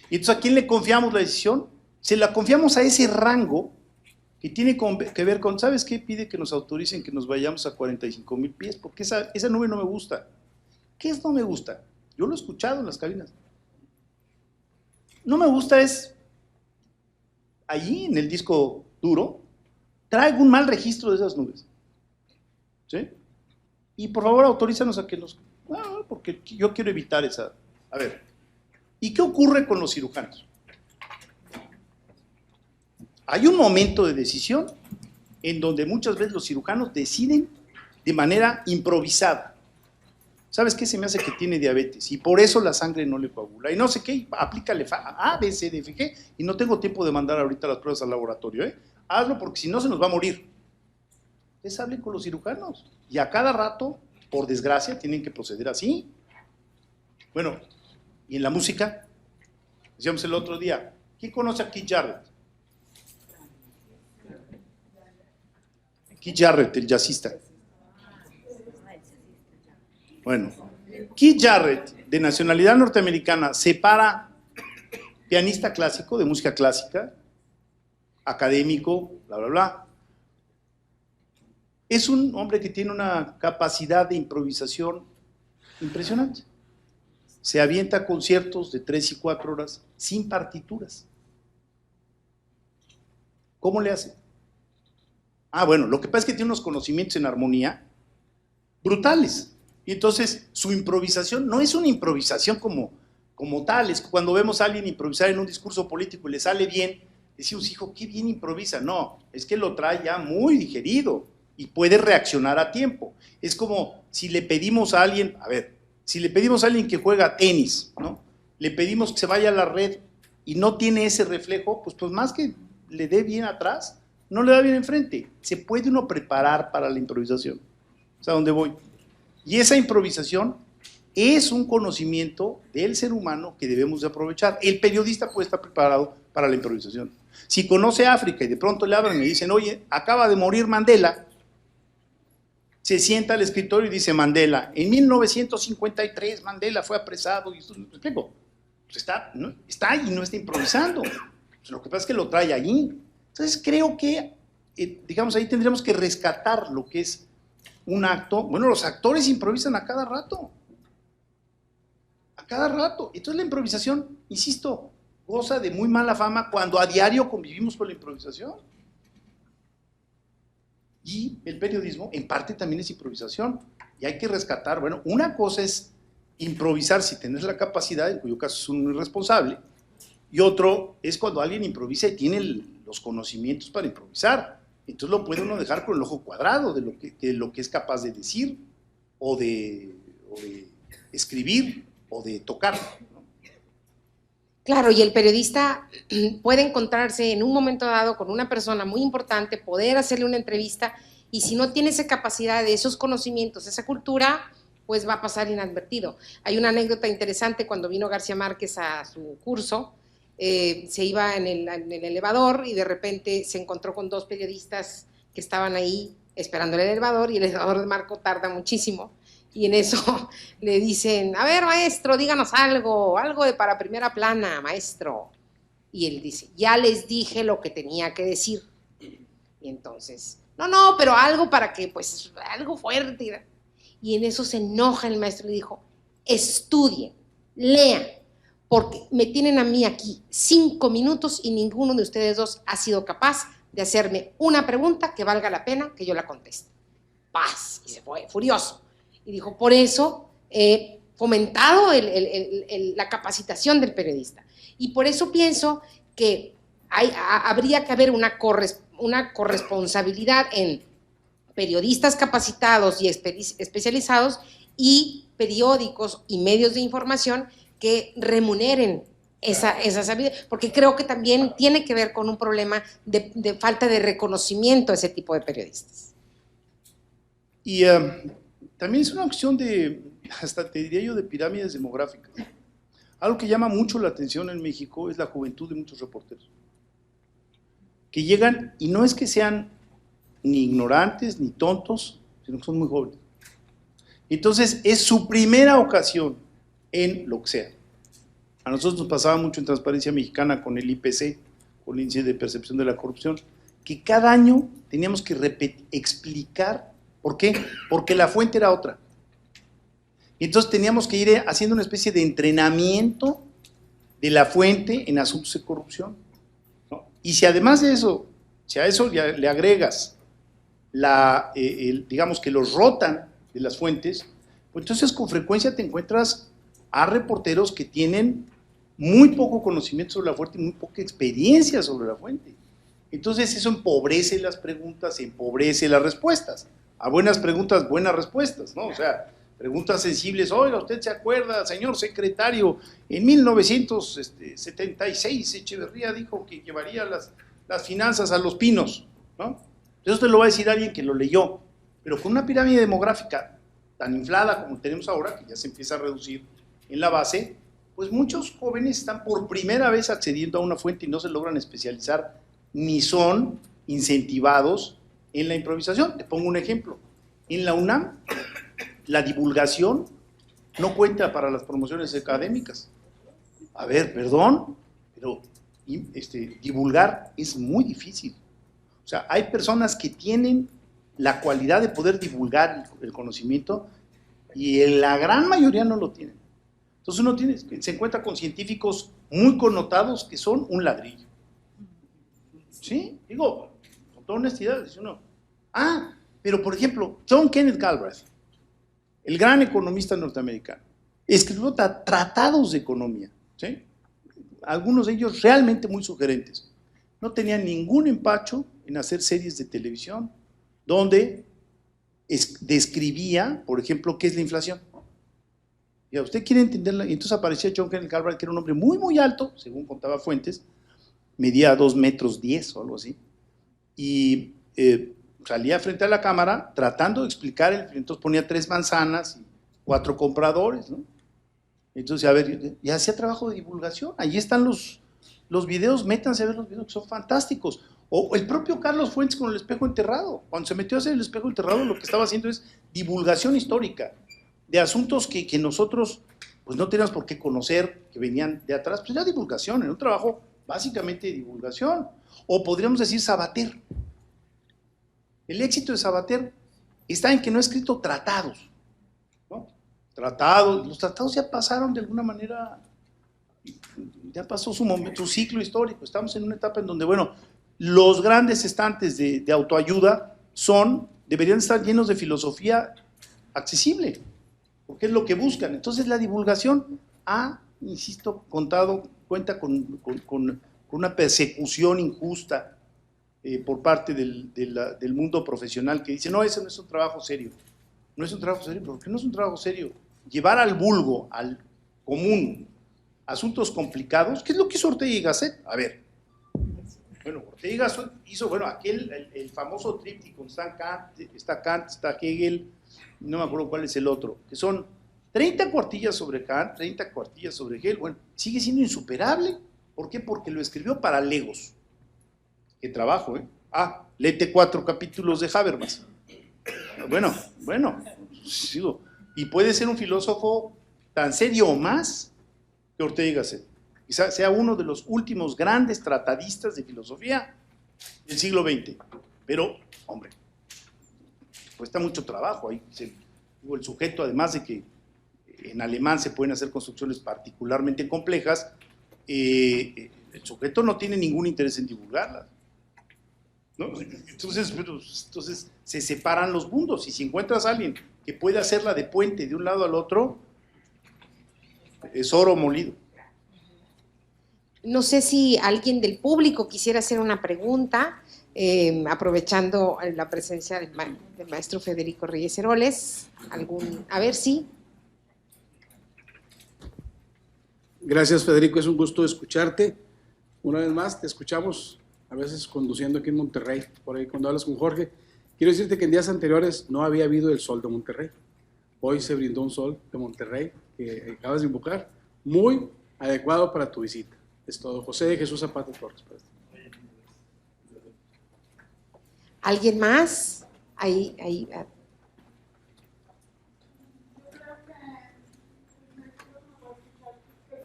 Y entonces, ¿a quién le confiamos la decisión? Se la confiamos a ese rango que tiene que ver con, ¿sabes qué? Pide que nos autoricen que nos vayamos a 45,000 pies, porque esa nube no me gusta. ¿Qué es no me gusta? Yo lo he escuchado en las cabinas. No me gusta es, allí en el disco duro, traigo un mal registro de esas nubes. ¿Sí? Y por favor autorízanos a que nos... porque yo quiero evitar esa... A ver, ¿y qué ocurre con los cirujanos? Hay un momento de decisión en donde muchas veces los cirujanos deciden de manera improvisada. ¿Sabes qué? Se me hace que tiene diabetes y por eso la sangre no le coagula. Y no sé qué, aplícale A, B, C, D, F, G, y no tengo tiempo de mandar ahorita las pruebas al laboratorio, ¿eh? Hazlo porque si no se nos va a morir. Ustedes hablen con los cirujanos. Y a cada rato, por desgracia, tienen que proceder así. Bueno, ¿y en la música? Decíamos el otro día, ¿quién conoce a Keith Jarrett? Keith Jarrett, el jazzista. Bueno, Keith Jarrett, de nacionalidad norteamericana, pianista clásico, de música clásica, académico, bla, bla, bla. Es un hombre que tiene una capacidad de improvisación impresionante. Se avienta conciertos de 3 y 4 horas sin partituras. ¿Cómo le hace? Bueno, lo que pasa es que tiene unos conocimientos en armonía brutales. Y entonces su improvisación no es una improvisación como tal. Es que cuando vemos a alguien improvisar en un discurso político y le sale bien, decimos, hijo, qué bien improvisa. No, es que lo trae ya muy digerido y puede reaccionar a tiempo. Es como si le pedimos a alguien, si le pedimos a alguien que juega tenis, ¿no? Le pedimos que se vaya a la red y no tiene ese reflejo, pues más que le dé bien atrás, no le da bien enfrente. Se puede uno preparar para la improvisación. ¿Es a dónde voy? Y esa improvisación es un conocimiento del ser humano que debemos de aprovechar. El periodista puede estar preparado para la improvisación. Si conoce África y de pronto le hablan y le dicen, oye, acaba de morir Mandela, se sienta al escritorio y dice, Mandela, en 1953 Mandela fue apresado. Y esto, ¿me explico? Pues está ahí, no está improvisando. Pues lo que pasa es que lo trae allí. Entonces creo que, digamos, ahí tendríamos que rescatar lo que es un acto. Bueno, los actores improvisan a cada rato. A cada rato. Entonces la improvisación, insisto, goza de muy mala fama cuando a diario convivimos con la improvisación. Y el periodismo, en parte, también es improvisación. Y hay que rescatar, bueno, una cosa es improvisar si tenés la capacidad, en cuyo caso es un irresponsable, y otro es cuando alguien improvisa y tiene los conocimientos para improvisar. Entonces lo puede uno dejar con el ojo cuadrado de lo que es capaz de decir, o de escribir, o de tocar, ¿no?
Claro, y el periodista puede encontrarse en un momento dado con una persona muy importante, poder hacerle una entrevista, y si no tiene esa capacidad, esos conocimientos, esa cultura, pues va a pasar inadvertido. Hay una anécdota interesante cuando vino García Márquez a su curso, se iba en el elevador y de repente se encontró con dos periodistas que estaban ahí esperando el elevador, y el elevador de Marco tarda muchísimo, y en eso le dicen, a ver, maestro, díganos algo de para primera plana, maestro. Y él dice, ya les dije lo que tenía que decir. Y entonces, no, pero algo para que, pues, algo fuerte. Y en eso se enoja el maestro y le dijo, estudien, lean, porque me tienen a mí aquí 5 minutos y ninguno de ustedes dos ha sido capaz de hacerme una pregunta que valga la pena que yo la conteste. Paz, y se fue furioso. Y dijo, por eso he fomentado la capacitación del periodista. Y por eso pienso que habría que haber una corresponsabilidad en periodistas capacitados y especializados y periódicos y medios de información que remuneren esa sabiduría, porque creo que también tiene que ver con un problema de falta de reconocimiento a ese tipo de periodistas.
Y también es una cuestión hasta te diría yo, de pirámides demográficas. Algo que llama mucho la atención en México es la juventud de muchos reporteros, que llegan y no es que sean ni ignorantes ni tontos, sino que son muy jóvenes. Entonces es su primera ocasión en lo que sea. A nosotros nos pasaba mucho en Transparencia Mexicana con el IPC, con el Índice de Percepción de la Corrupción, que cada año teníamos que explicar por qué, porque la fuente era otra. Y entonces teníamos que ir haciendo una especie de entrenamiento de la fuente en asuntos de corrupción, ¿no? Y si además de eso, si a eso le agregas digamos que los rotan de las fuentes, pues entonces con frecuencia te encuentras a reporteros que tienen muy poco conocimiento sobre la fuente y muy poca experiencia sobre la fuente. Entonces eso empobrece las preguntas, empobrece las respuestas. A buenas preguntas, buenas respuestas, ¿no? O sea, preguntas sensibles, oiga, ¿usted se acuerda, señor secretario, en 1976 Echeverría dijo que llevaría las finanzas a Los Pinos, ¿no? Eso te lo va a decir alguien que lo leyó, pero con una pirámide demográfica tan inflada como tenemos ahora, que ya se empieza a reducir en la base, pues muchos jóvenes están por primera vez accediendo a una fuente y no se logran especializar, ni son incentivados en la improvisación. Te pongo un ejemplo. En la UNAM, la divulgación no cuenta para las promociones académicas. A ver, perdón, pero divulgar es muy difícil. O sea, hay personas que tienen la cualidad de poder divulgar el conocimiento y la gran mayoría no lo tienen. Entonces uno se encuentra con científicos muy connotados que son un ladrillo. ¿Sí? Digo, con toda honestidad, dice uno. Pero por ejemplo, John Kenneth Galbraith, el gran economista norteamericano, escribió tratados de economía, ¿sí? Algunos de ellos realmente muy sugerentes. No tenía ningún empacho en hacer series de televisión donde describía, por ejemplo, qué es la inflación. Y usted quiere entenderla, y entonces aparecía John Kenneth Galbraith, que era un hombre muy, muy alto, según contaba Fuentes, medía 2,10 metros o algo así, y salía frente a la cámara tratando de explicar, entonces ponía 3 manzanas y 4 compradores, ¿no? Entonces, a ver, y hacía trabajo de divulgación. Allí están los videos, métanse a ver los videos que son fantásticos. O el propio Carlos Fuentes con El espejo enterrado. Cuando se metió a hacer El espejo enterrado, lo que estaba haciendo es divulgación histórica de asuntos que nosotros pues no teníamos por qué conocer, que venían de atrás. Pues era divulgación, era un trabajo básicamente de divulgación. O podríamos decir Sabater. El éxito de Sabater está en que no ha escrito tratados, ¿no? Tratados, los tratados ya pasaron de alguna manera, ya pasó su momento, su ciclo histórico. Estamos en una etapa en donde, bueno, los grandes estantes de autoayuda deberían estar llenos de filosofía accesible, porque es lo que buscan. Entonces la divulgación ha, insisto, cuenta con una persecución injusta por parte del mundo profesional que dice, no, ese no es un trabajo serio. No es un trabajo serio, ¿por qué no es un trabajo serio? Llevar al vulgo, al común, asuntos complicados, ¿qué es lo que hizo Ortega y Gasset? A ver, bueno, Ortega y Gasset hizo, bueno, el famoso tríptico, está Kant, está Hegel, no me acuerdo cuál es el otro, que son 30 cuartillas sobre Kant, 30 cuartillas sobre Hegel, bueno, sigue siendo insuperable. ¿Por qué? Porque lo escribió para legos. Qué trabajo, ¿eh? Léete 4 capítulos de Habermas. Bueno, sigo. Y puede ser un filósofo tan serio o más que Ortega y Gasset. Quizá sea uno de los últimos grandes tratadistas de filosofía del siglo XX. Pero, hombre, cuesta mucho trabajo. Ahí el sujeto, además de que en alemán se pueden hacer construcciones particularmente complejas, el sujeto no tiene ningún interés en divulgarlas, ¿no? Entonces se separan los mundos, y si encuentras a alguien que puede hacerla de puente de un lado al otro, es oro molido.
No sé si alguien del público quisiera hacer una pregunta, aprovechando la presencia del maestro Federico Reyes Heroles. A ver si.
Gracias, Federico, es un gusto escucharte. Una vez más, te escuchamos a veces conduciendo aquí en Monterrey, por ahí cuando hablas con Jorge. Quiero decirte que en días anteriores no había habido el sol de Monterrey. Hoy se brindó un sol de Monterrey que acabas de invocar, muy adecuado para tu visita. Es todo. José de Jesús Zapata Torres.
¿Alguien más? Ahí.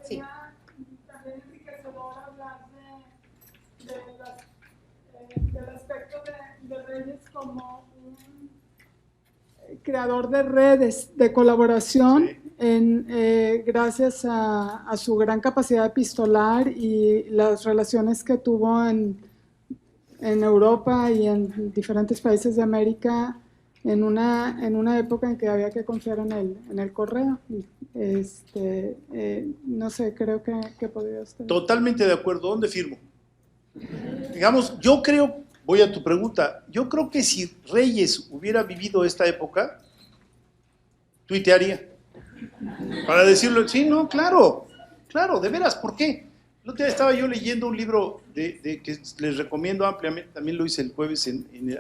Sí.
También enriquecedor hablar del aspecto de Reyes como un creador de redes de colaboración, sí, gracias a su gran capacidad epistolar y las relaciones que tuvo en Europa y en diferentes países de América en una época en que había que confiar en el correo. No sé, creo que podría estar.
Totalmente de acuerdo. ¿Dónde firmo? Digamos, yo creo, voy a tu pregunta, yo creo que si Reyes hubiera vivido esta época, tuitearía. Para decirlo, sí, no, claro, de veras, ¿por qué? El otro día estaba yo leyendo un libro que les recomiendo ampliamente, también lo hice el jueves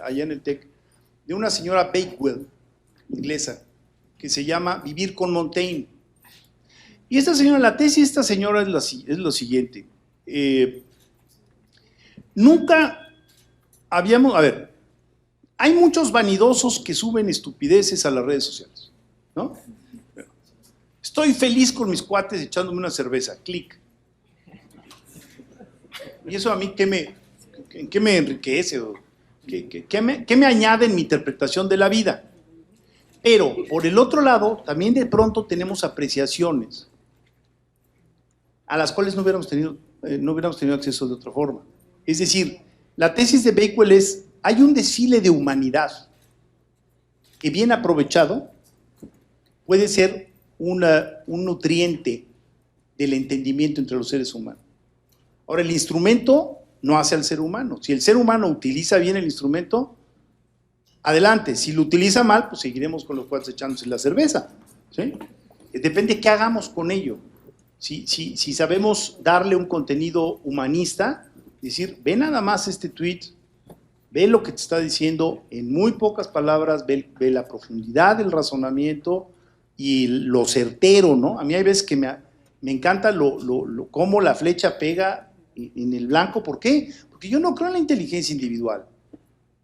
allá en el TEC, de una señora Bakewell, inglesa, que se llama Vivir con Montaigne. Y esta señora, la tesis de esta señora es lo siguiente. Nunca habíamos, a ver, hay muchos vanidosos que suben estupideces a las redes sociales, ¿no? Estoy feliz con mis cuates echándome una cerveza, clic. Y eso a mí, ¿en qué me enriquece? ¿Qué me añade en mi interpretación de la vida? Pero, por el otro lado, también de pronto tenemos apreciaciones a las cuales no hubiéramos tenido acceso de otra forma. Es decir, la tesis de Bakewell es, hay un desfile de humanidad que bien aprovechado puede ser un nutriente del entendimiento entre los seres humanos. Ahora, el instrumento no hace al ser humano. Si el ser humano utiliza bien el instrumento, adelante. Si lo utiliza mal, pues seguiremos con los cuates echándose la cerveza, ¿sí? Depende qué hagamos con ello. Si sabemos darle un contenido humanista, decir, ve nada más este tweet, ve lo que te está diciendo en muy pocas palabras, ve la profundidad del razonamiento y lo certero, ¿no? A mí hay veces que me encanta cómo la flecha pega en el blanco. ¿Por qué? Porque yo no creo en la inteligencia individual.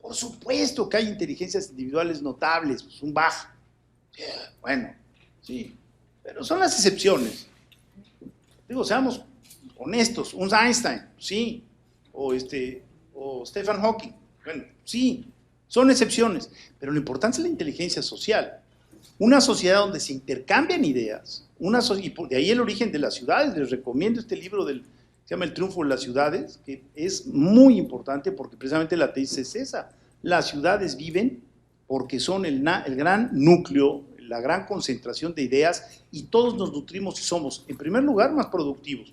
Por supuesto que hay inteligencias individuales notables, pues un Bach, bueno, sí, pero son las excepciones. Digo, seamos honestos, un Einstein, sí, o Stephen Hawking, bueno, sí, son excepciones, pero lo importante es la inteligencia social. Una sociedad donde se intercambian ideas, y de ahí el origen de las ciudades. Les recomiendo este libro se llama El triunfo de las ciudades, que es muy importante porque precisamente la tesis es esa. Las ciudades viven porque son el gran núcleo, la gran concentración de ideas y todos nos nutrimos y somos, en primer lugar, más productivos,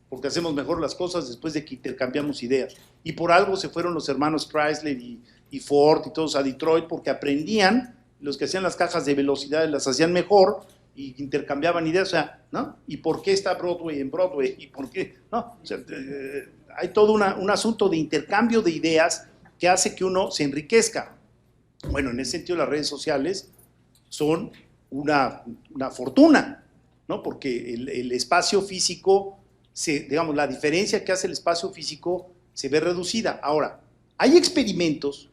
porque hacemos mejor las cosas después de que intercambiamos ideas. Y por algo se fueron los hermanos Chrysler y Ford y todos a Detroit, porque aprendían, los que hacían las cajas de velocidad las hacían mejor y intercambiaban ideas, o sea, ¿no? ¿Y por qué está Broadway en Broadway? ¿Y por qué? No, o sea, hay todo un asunto de intercambio de ideas que hace que uno se enriquezca. Bueno, en ese sentido las redes sociales son una fortuna, ¿no? Porque el espacio físico, digamos, la diferencia que hace el espacio físico se ve reducida. Ahora, hay experimentos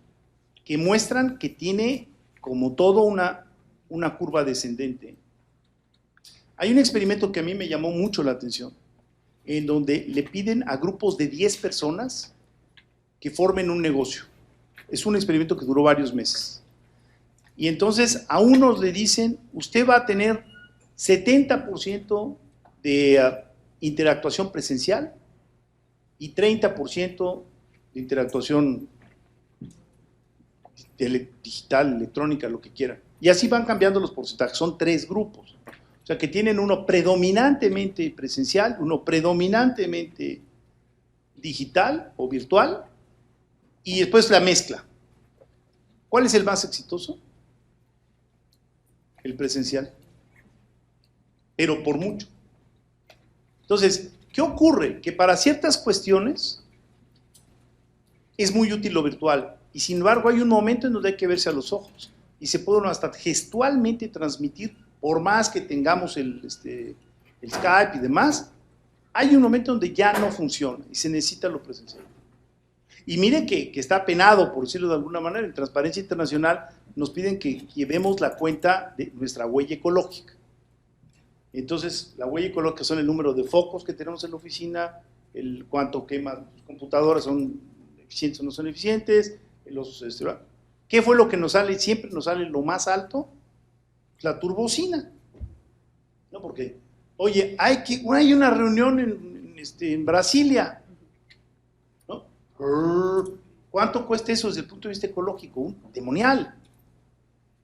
que muestran que tiene como todo una curva descendente. Hay un experimento que a mí me llamó mucho la atención, en donde le piden a grupos de 10 personas que formen un negocio. Es un experimento que duró varios meses. Y entonces a unos le dicen, usted va a tener 70% de interactuación presencial y 30% de interactuación digital, electrónica, lo que quiera. Y así van cambiando los porcentajes, son 3 grupos. O sea que tienen uno predominantemente presencial, uno predominantemente digital o virtual, y después la mezcla. ¿Cuál es el más exitoso? El presencial. Pero por mucho. Entonces, ¿qué ocurre? Que para ciertas cuestiones es muy útil lo virtual, y sin embargo hay un momento en donde hay que verse a los ojos, y se puede uno hasta gestualmente transmitir, por más que tengamos el Skype y demás, hay un momento donde ya no funciona, y se necesita lo presencial. Y mire que está penado, por decirlo de alguna manera, en Transparencia Internacional nos piden que llevemos la cuenta de nuestra huella ecológica. Entonces, la huella ecológica son el número de focos que tenemos en la oficina, el cuánto queman las computadoras, son eficientes o no son eficientes, ¿qué fue lo que nos sale? Siempre nos sale lo más alto, la turbocina. ¿No? Porque, oye, hay una reunión en Brasilia. ¿Cuánto cuesta eso desde el punto de vista ecológico? Un demonial.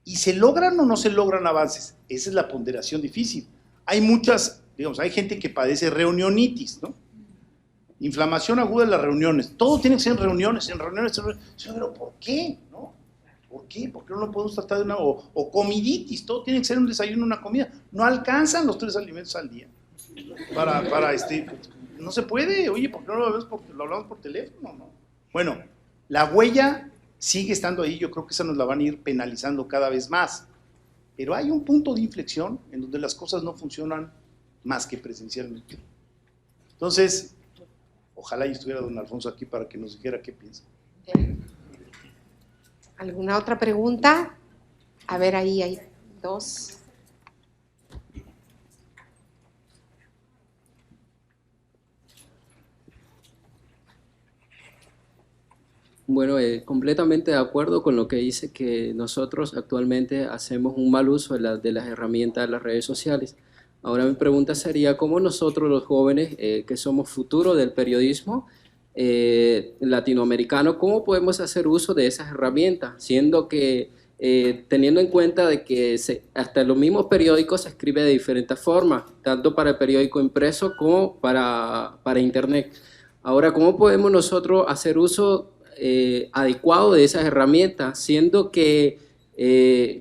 ¿Y se logran o no se logran avances? Esa es la ponderación difícil. Hay muchas, digamos, hay gente que padece reunionitis, ¿no? Inflamación aguda en las reuniones. Todo tiene que ser en reuniones. Pero ¿por qué? ¿No? ¿Por qué? ¿Por qué no lo podemos tratar de una... O comiditis, todo tiene que ser un desayuno, una comida. No alcanzan los 3 alimentos al día. No se puede, oye, ¿por qué no lo hablamos por teléfono? ¿No? Bueno, la huella sigue estando ahí, yo creo que esa nos la van a ir penalizando cada vez más, pero hay un punto de inflexión en donde las cosas no funcionan más que presencialmente. Entonces, ojalá y estuviera don Alfonso aquí para que nos dijera qué piensa.
¿Alguna otra pregunta? A ver, ahí hay 2.
Bueno, completamente de acuerdo con lo que dice, que nosotros actualmente hacemos un mal uso de las herramientas de las redes sociales. Ahora mi pregunta sería, ¿cómo nosotros los jóvenes, que somos futuro del periodismo latinoamericano, cómo podemos hacer uso de esas herramientas? Siendo que, teniendo en cuenta de que hasta en los mismos periódicos se escribe de diferentes formas, tanto para el periódico impreso como para Internet. Ahora, ¿cómo podemos nosotros hacer uso adecuado de esas herramientas, siendo que,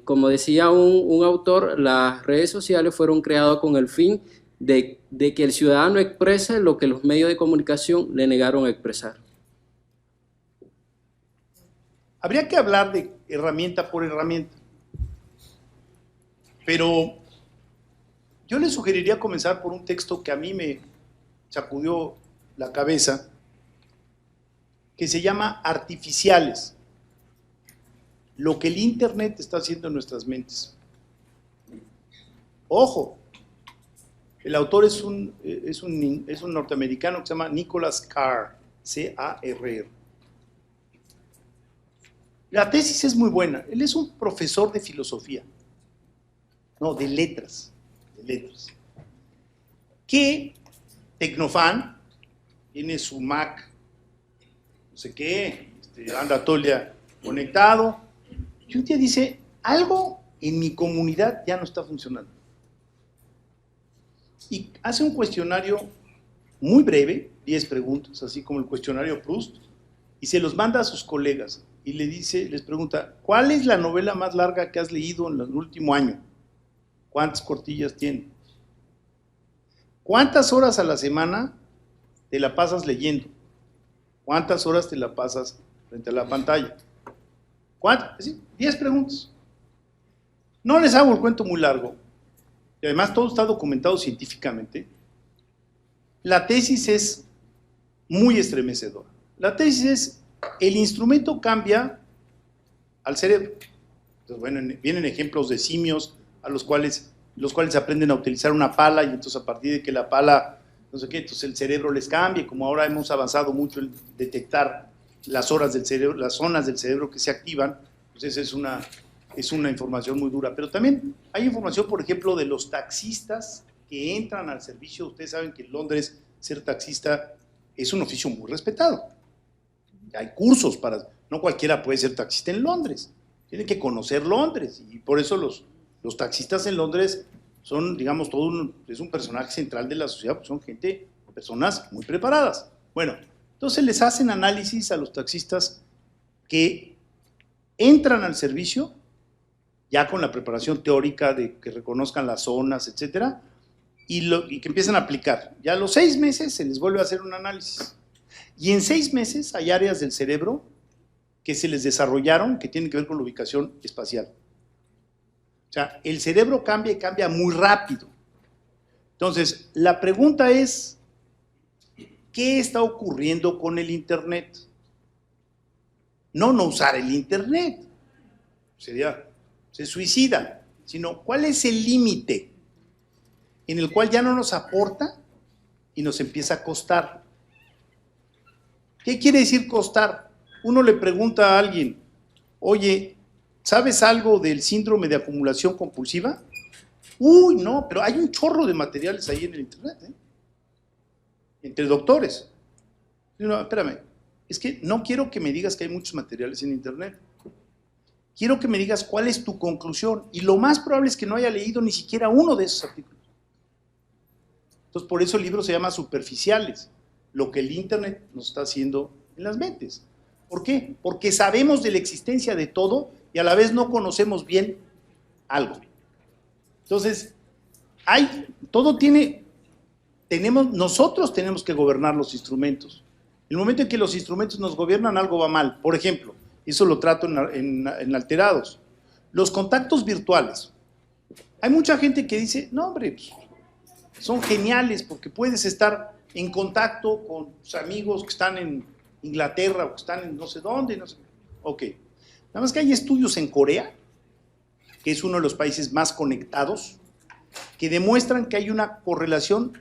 como decía un autor, las redes sociales fueron creadas con el fin de que el ciudadano exprese lo que los medios de comunicación le negaron a expresar?
Habría que hablar de herramienta por herramienta, pero yo le sugeriría comenzar por un texto que a mí me sacudió la cabeza, que se llama Artificiales, lo que el Internet está haciendo en nuestras mentes. Ojo, el autor es un norteamericano que se llama Nicholas Carr, C-A-R-R. La tesis es muy buena. Él es un profesor de filosofía, no, de letras, que, tecnofan, tiene su Mac, no sé qué, anda todo el día conectado, y un día dice, algo en mi comunidad ya no está funcionando. Y hace un cuestionario muy breve, 10 preguntas, así como el cuestionario Proust, y se los manda a sus colegas y les pregunta, ¿cuál es la novela más larga que has leído en el último año? ¿Cuántas cortillas tiene? ¿Cuántas horas a la semana te la pasas leyendo? ¿Cuántas horas te la pasas frente a la pantalla? ¿Cuántas? 10 preguntas. No les hago el cuento muy largo, y además todo está documentado científicamente. La tesis es muy estremecedora. La tesis es, el instrumento cambia al cerebro. Entonces, bueno, vienen ejemplos de simios a los cuales aprenden a utilizar una pala y entonces a partir de que la pala, no sé qué, entonces el cerebro les cambia. Como ahora hemos avanzado mucho en detectar las horas del cerebro, las zonas del cerebro que se activan, pues esa es una información muy dura. Pero también hay información, por ejemplo, de los taxistas que entran al servicio. Ustedes saben que en Londres ser taxista es un oficio muy respetado. Hay cursos para... No cualquiera puede ser taxista en Londres. Tienen que conocer Londres. Y por eso los taxistas en Londres son, digamos, es un personaje central de la sociedad, porque son personas muy preparadas. Bueno, entonces les hacen análisis a los taxistas que entran al servicio ya con la preparación teórica de que reconozcan las zonas, etcétera, y que empiezan a aplicar. Ya a los 6 meses se les vuelve a hacer un análisis. Y en 6 meses hay áreas del cerebro que se les desarrollaron que tienen que ver con la ubicación espacial. O sea, el cerebro cambia y cambia muy rápido. Entonces, la pregunta es, ¿qué está ocurriendo con el Internet? No usar el Internet. Se suicida. Sino, ¿cuál es el límite en el cual ya no nos aporta y nos empieza a costar? ¿Qué quiere decir costar? Uno le pregunta a alguien, oye, ¿sabes algo del síndrome de acumulación compulsiva? Uy, no, pero hay un chorro de materiales ahí en el Internet, entre doctores. No, espérame, es que no quiero que me digas que hay muchos materiales en Internet. Quiero que me digas cuál es tu conclusión. Y lo más probable es que no haya leído ni siquiera uno de esos artículos. Entonces, por eso el libro se llama Superficiales, lo que el Internet nos está haciendo en las mentes. ¿Por qué? Porque sabemos de la existencia de todo y a la vez no conocemos bien algo. Entonces, nosotros tenemos que gobernar los instrumentos. En el momento en que los instrumentos nos gobiernan, algo va mal. Por ejemplo, eso lo trato en Alterados. Los contactos virtuales. Hay mucha gente que dice, no hombre, pues, son geniales porque puedes estar en contacto con tus amigos que están en Inglaterra o que están en no sé dónde, no sé. Ok. Nada más que hay estudios en Corea, que es uno de los países más conectados, que demuestran que hay una correlación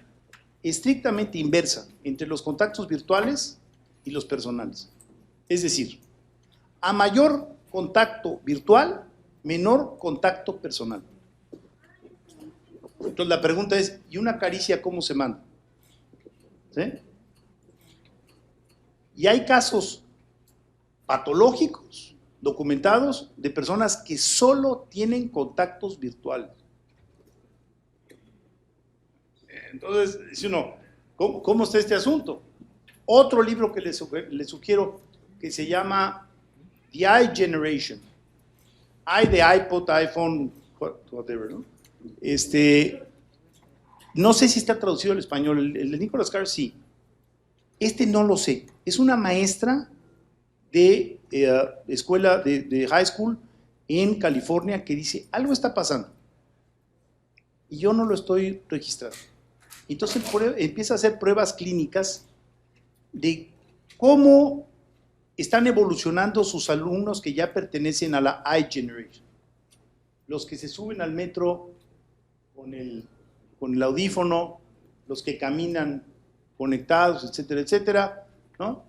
estrictamente inversa entre los contactos virtuales y los personales. Es decir, a mayor contacto virtual, menor contacto personal. Entonces la pregunta es, ¿y una caricia cómo se manda? ¿Sí? Y hay casos patológicos documentados de personas que solo tienen contactos virtuales. Entonces, dice uno, ¿cómo está este asunto? Otro libro que les sugiero que se llama The iGeneration. I de iPod, iPhone, whatever, ¿no? No sé si está traducido al español, el de Nicholas Carr sí. No lo sé. Es una maestra de escuela, de high school en California que dice, algo está pasando y yo no lo estoy registrando. Entonces empieza a hacer pruebas clínicas de cómo están evolucionando sus alumnos que ya pertenecen a la iGeneration. Los que se suben al metro con el audífono, los que caminan conectados, etcétera, etcétera, ¿no?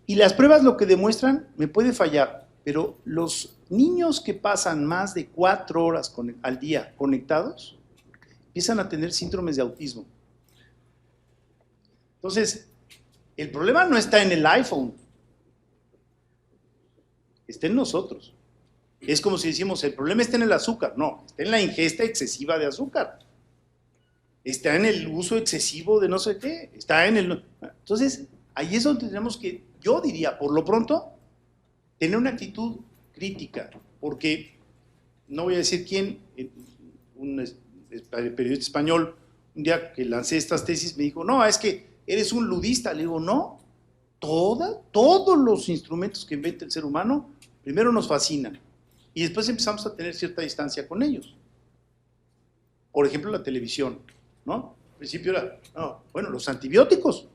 Y las pruebas lo que demuestran, me puede fallar, pero los niños que pasan más de 4 horas al día conectados, empiezan a tener síndromes de autismo. Entonces, el problema no está en el iPhone, está en nosotros. Es como si decimos, el problema está en el azúcar. No, está en la ingesta excesiva de azúcar. Está en el uso excesivo de no sé qué. Está en el... Entonces, ahí es donde tenemos que, yo diría, por lo pronto, tener una actitud crítica, porque no voy a decir quién, un periodista español, un día que lancé estas tesis me dijo, no, es que eres un ludista. Le digo, no, todos los instrumentos que inventa el ser humano, primero nos fascinan y después empezamos a tener cierta distancia con ellos. Por ejemplo, la televisión, ¿no? Al principio era, no, bueno, los antibióticos.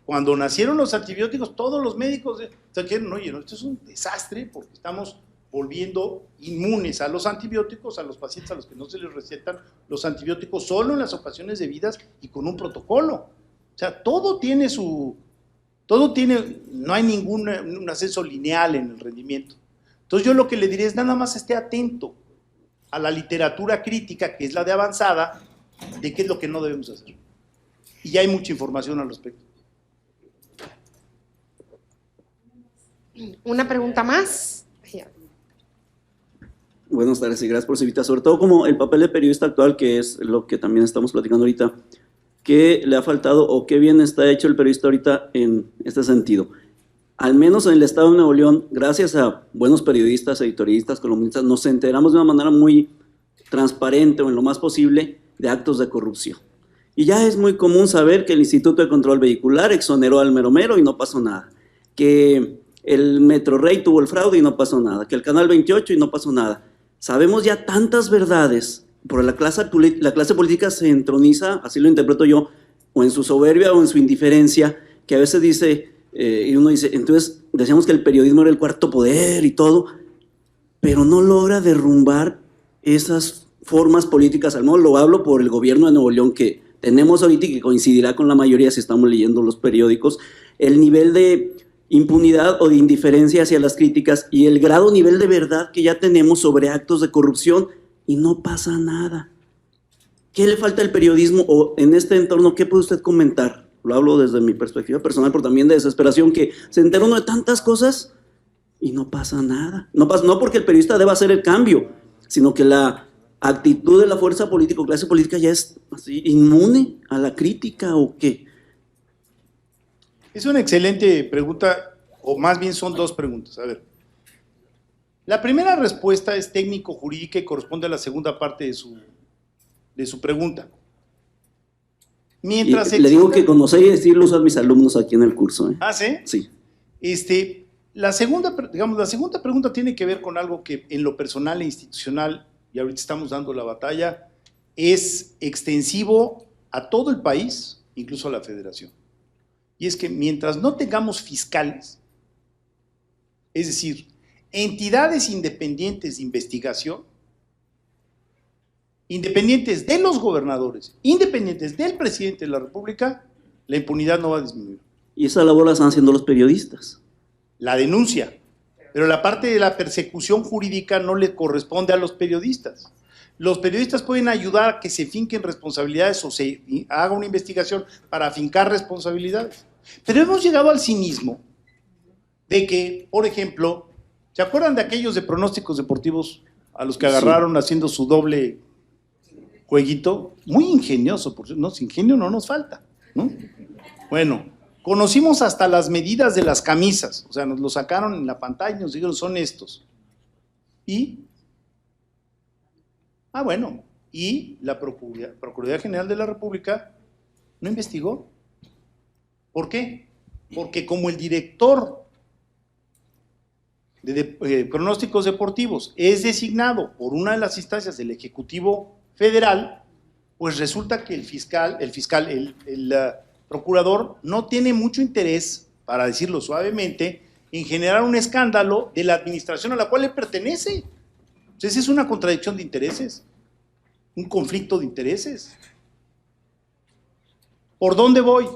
Cuando nacieron los antibióticos, todos los médicos dijeron, oye, no, esto es un desastre porque estamos volviendo inmunes a los antibióticos, a los pacientes a los que no se les recetan los antibióticos solo en las ocasiones debidas y con un protocolo. O sea, todo tiene, no hay un ascenso lineal en el rendimiento. Entonces yo lo que le diré es nada más esté atento a la literatura crítica, que es la de avanzada, de qué es lo que no debemos hacer. Y ya hay mucha información al respecto.
¿Una pregunta más?
Buenas tardes y gracias por su invitación. Sobre todo como el papel de periodista actual, que es lo que también estamos platicando ahorita, ¿qué le ha faltado o qué bien está hecho el periodista ahorita en este sentido? Al menos en el estado de Nuevo León, gracias a buenos periodistas, editorialistas, columnistas, nos enteramos de una manera muy transparente o en lo más posible de actos de corrupción. Y ya es muy común saber que el Instituto de Control Vehicular exoneró al mero mero y no pasó nada. Que el Metro Rey tuvo el fraude y no pasó nada. Que el Canal 28 y no pasó nada. Sabemos ya tantas verdades, pero la clase política se entroniza, así lo interpreto yo, o en su soberbia o en su indiferencia, que a veces dice, y uno dice, entonces decíamos que el periodismo era el cuarto poder y todo, pero no logra derrumbar esas formas políticas. Al menos lo hablo por el gobierno de Nuevo León que tenemos ahorita y que coincidirá con la mayoría si estamos leyendo los periódicos, el nivel de impunidad o de indiferencia hacia las críticas y el nivel de verdad que ya tenemos sobre actos de corrupción y no pasa nada. ¿Qué le falta al periodismo o en este entorno? ¿Qué puede usted comentar? Lo hablo desde mi perspectiva personal, pero también de desesperación, que se entera uno de tantas cosas y no pasa nada. No porque el periodista deba hacer el cambio, sino que la actitud de la fuerza política o clase política ya es así, inmune a la crítica o qué.
Es una excelente pregunta, o más bien son dos preguntas. A ver, la primera respuesta es técnico-jurídica y corresponde a la segunda parte de su pregunta. Mientras
le digo que conocer y decirlo a mis alumnos aquí en el curso.
¿Ah, sí?
Sí.
La segunda pregunta tiene que ver con algo que en lo personal e institucional, y ahorita estamos dando la batalla, es extensivo a todo el país, incluso a la federación. Y es que mientras no tengamos fiscales, es decir, entidades independientes de investigación, independientes de los gobernadores, independientes del presidente de la República, la impunidad no va a disminuir.
Y esa labor la están haciendo los periodistas.
La denuncia, pero la parte de la persecución jurídica no le corresponde a los periodistas. Los periodistas pueden ayudar a que se finquen responsabilidades o se haga una investigación para afincar responsabilidades. Pero hemos llegado al cinismo de que, por ejemplo, ¿se acuerdan de aquellos de pronósticos deportivos a los que agarraron haciendo su doble jueguito? Muy ingenioso, por cierto, ingenio no nos falta, ¿no? Bueno, conocimos hasta las medidas de las camisas, o sea, nos lo sacaron en la pantalla y nos dijeron, son estos. Y la Procuraduría General de la República no investigó. ¿Por qué? Porque como el director de pronósticos deportivos es designado por una de las instancias del Ejecutivo Federal, pues resulta que el procurador no tiene mucho interés, para decirlo suavemente, en generar un escándalo de la administración a la cual le pertenece. Entonces es una contradicción de intereses, un conflicto de intereses. ¿Por dónde voy?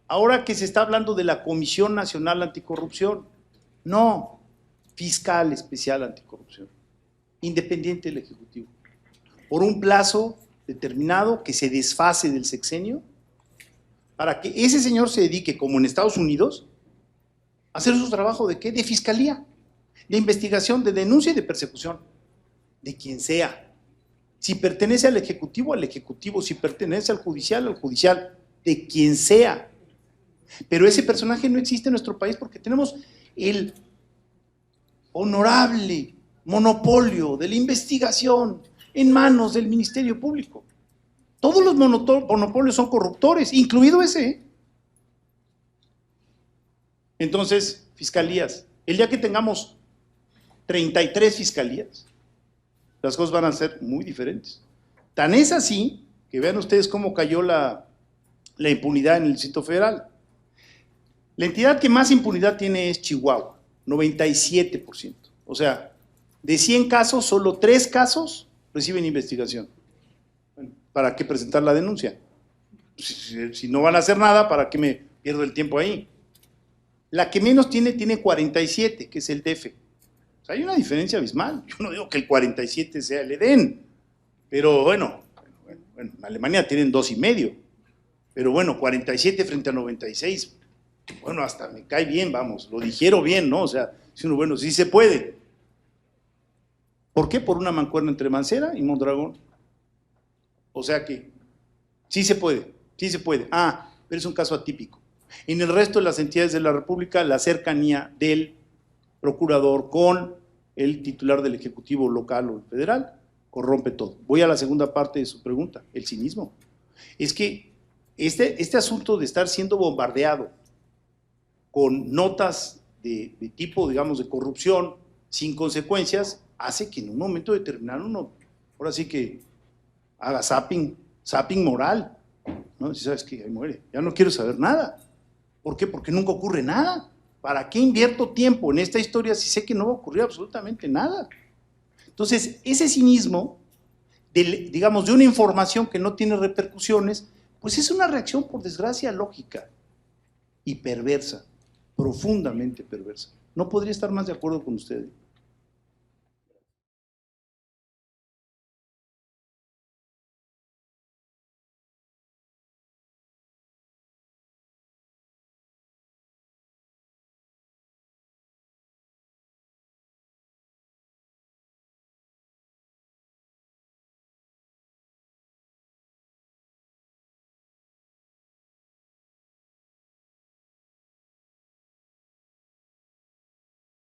Ahora que se está hablando de la Comisión Nacional Anticorrupción, no, fiscal especial anticorrupción, independiente del Ejecutivo, por un plazo determinado que se desfase del sexenio, para que ese señor se dedique, como en Estados Unidos, a hacer su trabajo ¿de qué? De fiscalía. La investigación de denuncia y de persecución, de quien sea. Si pertenece al Ejecutivo, si pertenece al Judicial, de quien sea. Pero ese personaje no existe en nuestro país porque tenemos el honorable monopolio de la investigación en manos del Ministerio Público. Todos los monopolios son corruptores, incluido ese, ¿eh? Entonces, fiscalías. El día que tengamos 33 fiscalías, las cosas van a ser muy diferentes. Tan es así que vean ustedes cómo cayó la impunidad en el Distrito Federal. La entidad que más impunidad tiene es Chihuahua, 97%. O sea, de 100 casos, solo 3 casos reciben investigación. Bueno, ¿para qué presentar la denuncia? Si no van a hacer nada, ¿para qué me pierdo el tiempo ahí? La que menos tiene 47, que es el DF. O sea, hay una diferencia abismal. Yo no digo que el 47 sea el Edén, pero bueno, en Alemania tienen 2,5. Pero bueno, 47 frente a 96, bueno, hasta me cae bien, vamos, lo digiero bien, ¿no? O sea, si uno, bueno, sí se puede. ¿Por qué? Por una mancuerna entre Mancera y Mondragón. O sea que sí se puede, sí se puede. Ah, pero es un caso atípico. En el resto de las entidades de la República, la cercanía del procurador con el titular del Ejecutivo local o federal corrompe todo. Voy a la segunda parte de su pregunta, el cinismo. Es que este asunto de estar siendo bombardeado con notas de tipo, digamos, de corrupción sin consecuencias, hace que en un momento determinado uno, ahora sí que haga zapping moral, ¿no? Si sabes que ahí muere, ya no quiero saber nada. ¿Por qué? Porque nunca ocurre nada. ¿Para qué invierto tiempo en esta historia si sé que no va a ocurrir absolutamente nada? Entonces, ese cinismo, digamos, de una información que no tiene repercusiones, pues es una reacción, por desgracia, lógica y perversa, profundamente perversa. No podría estar más de acuerdo con ustedes.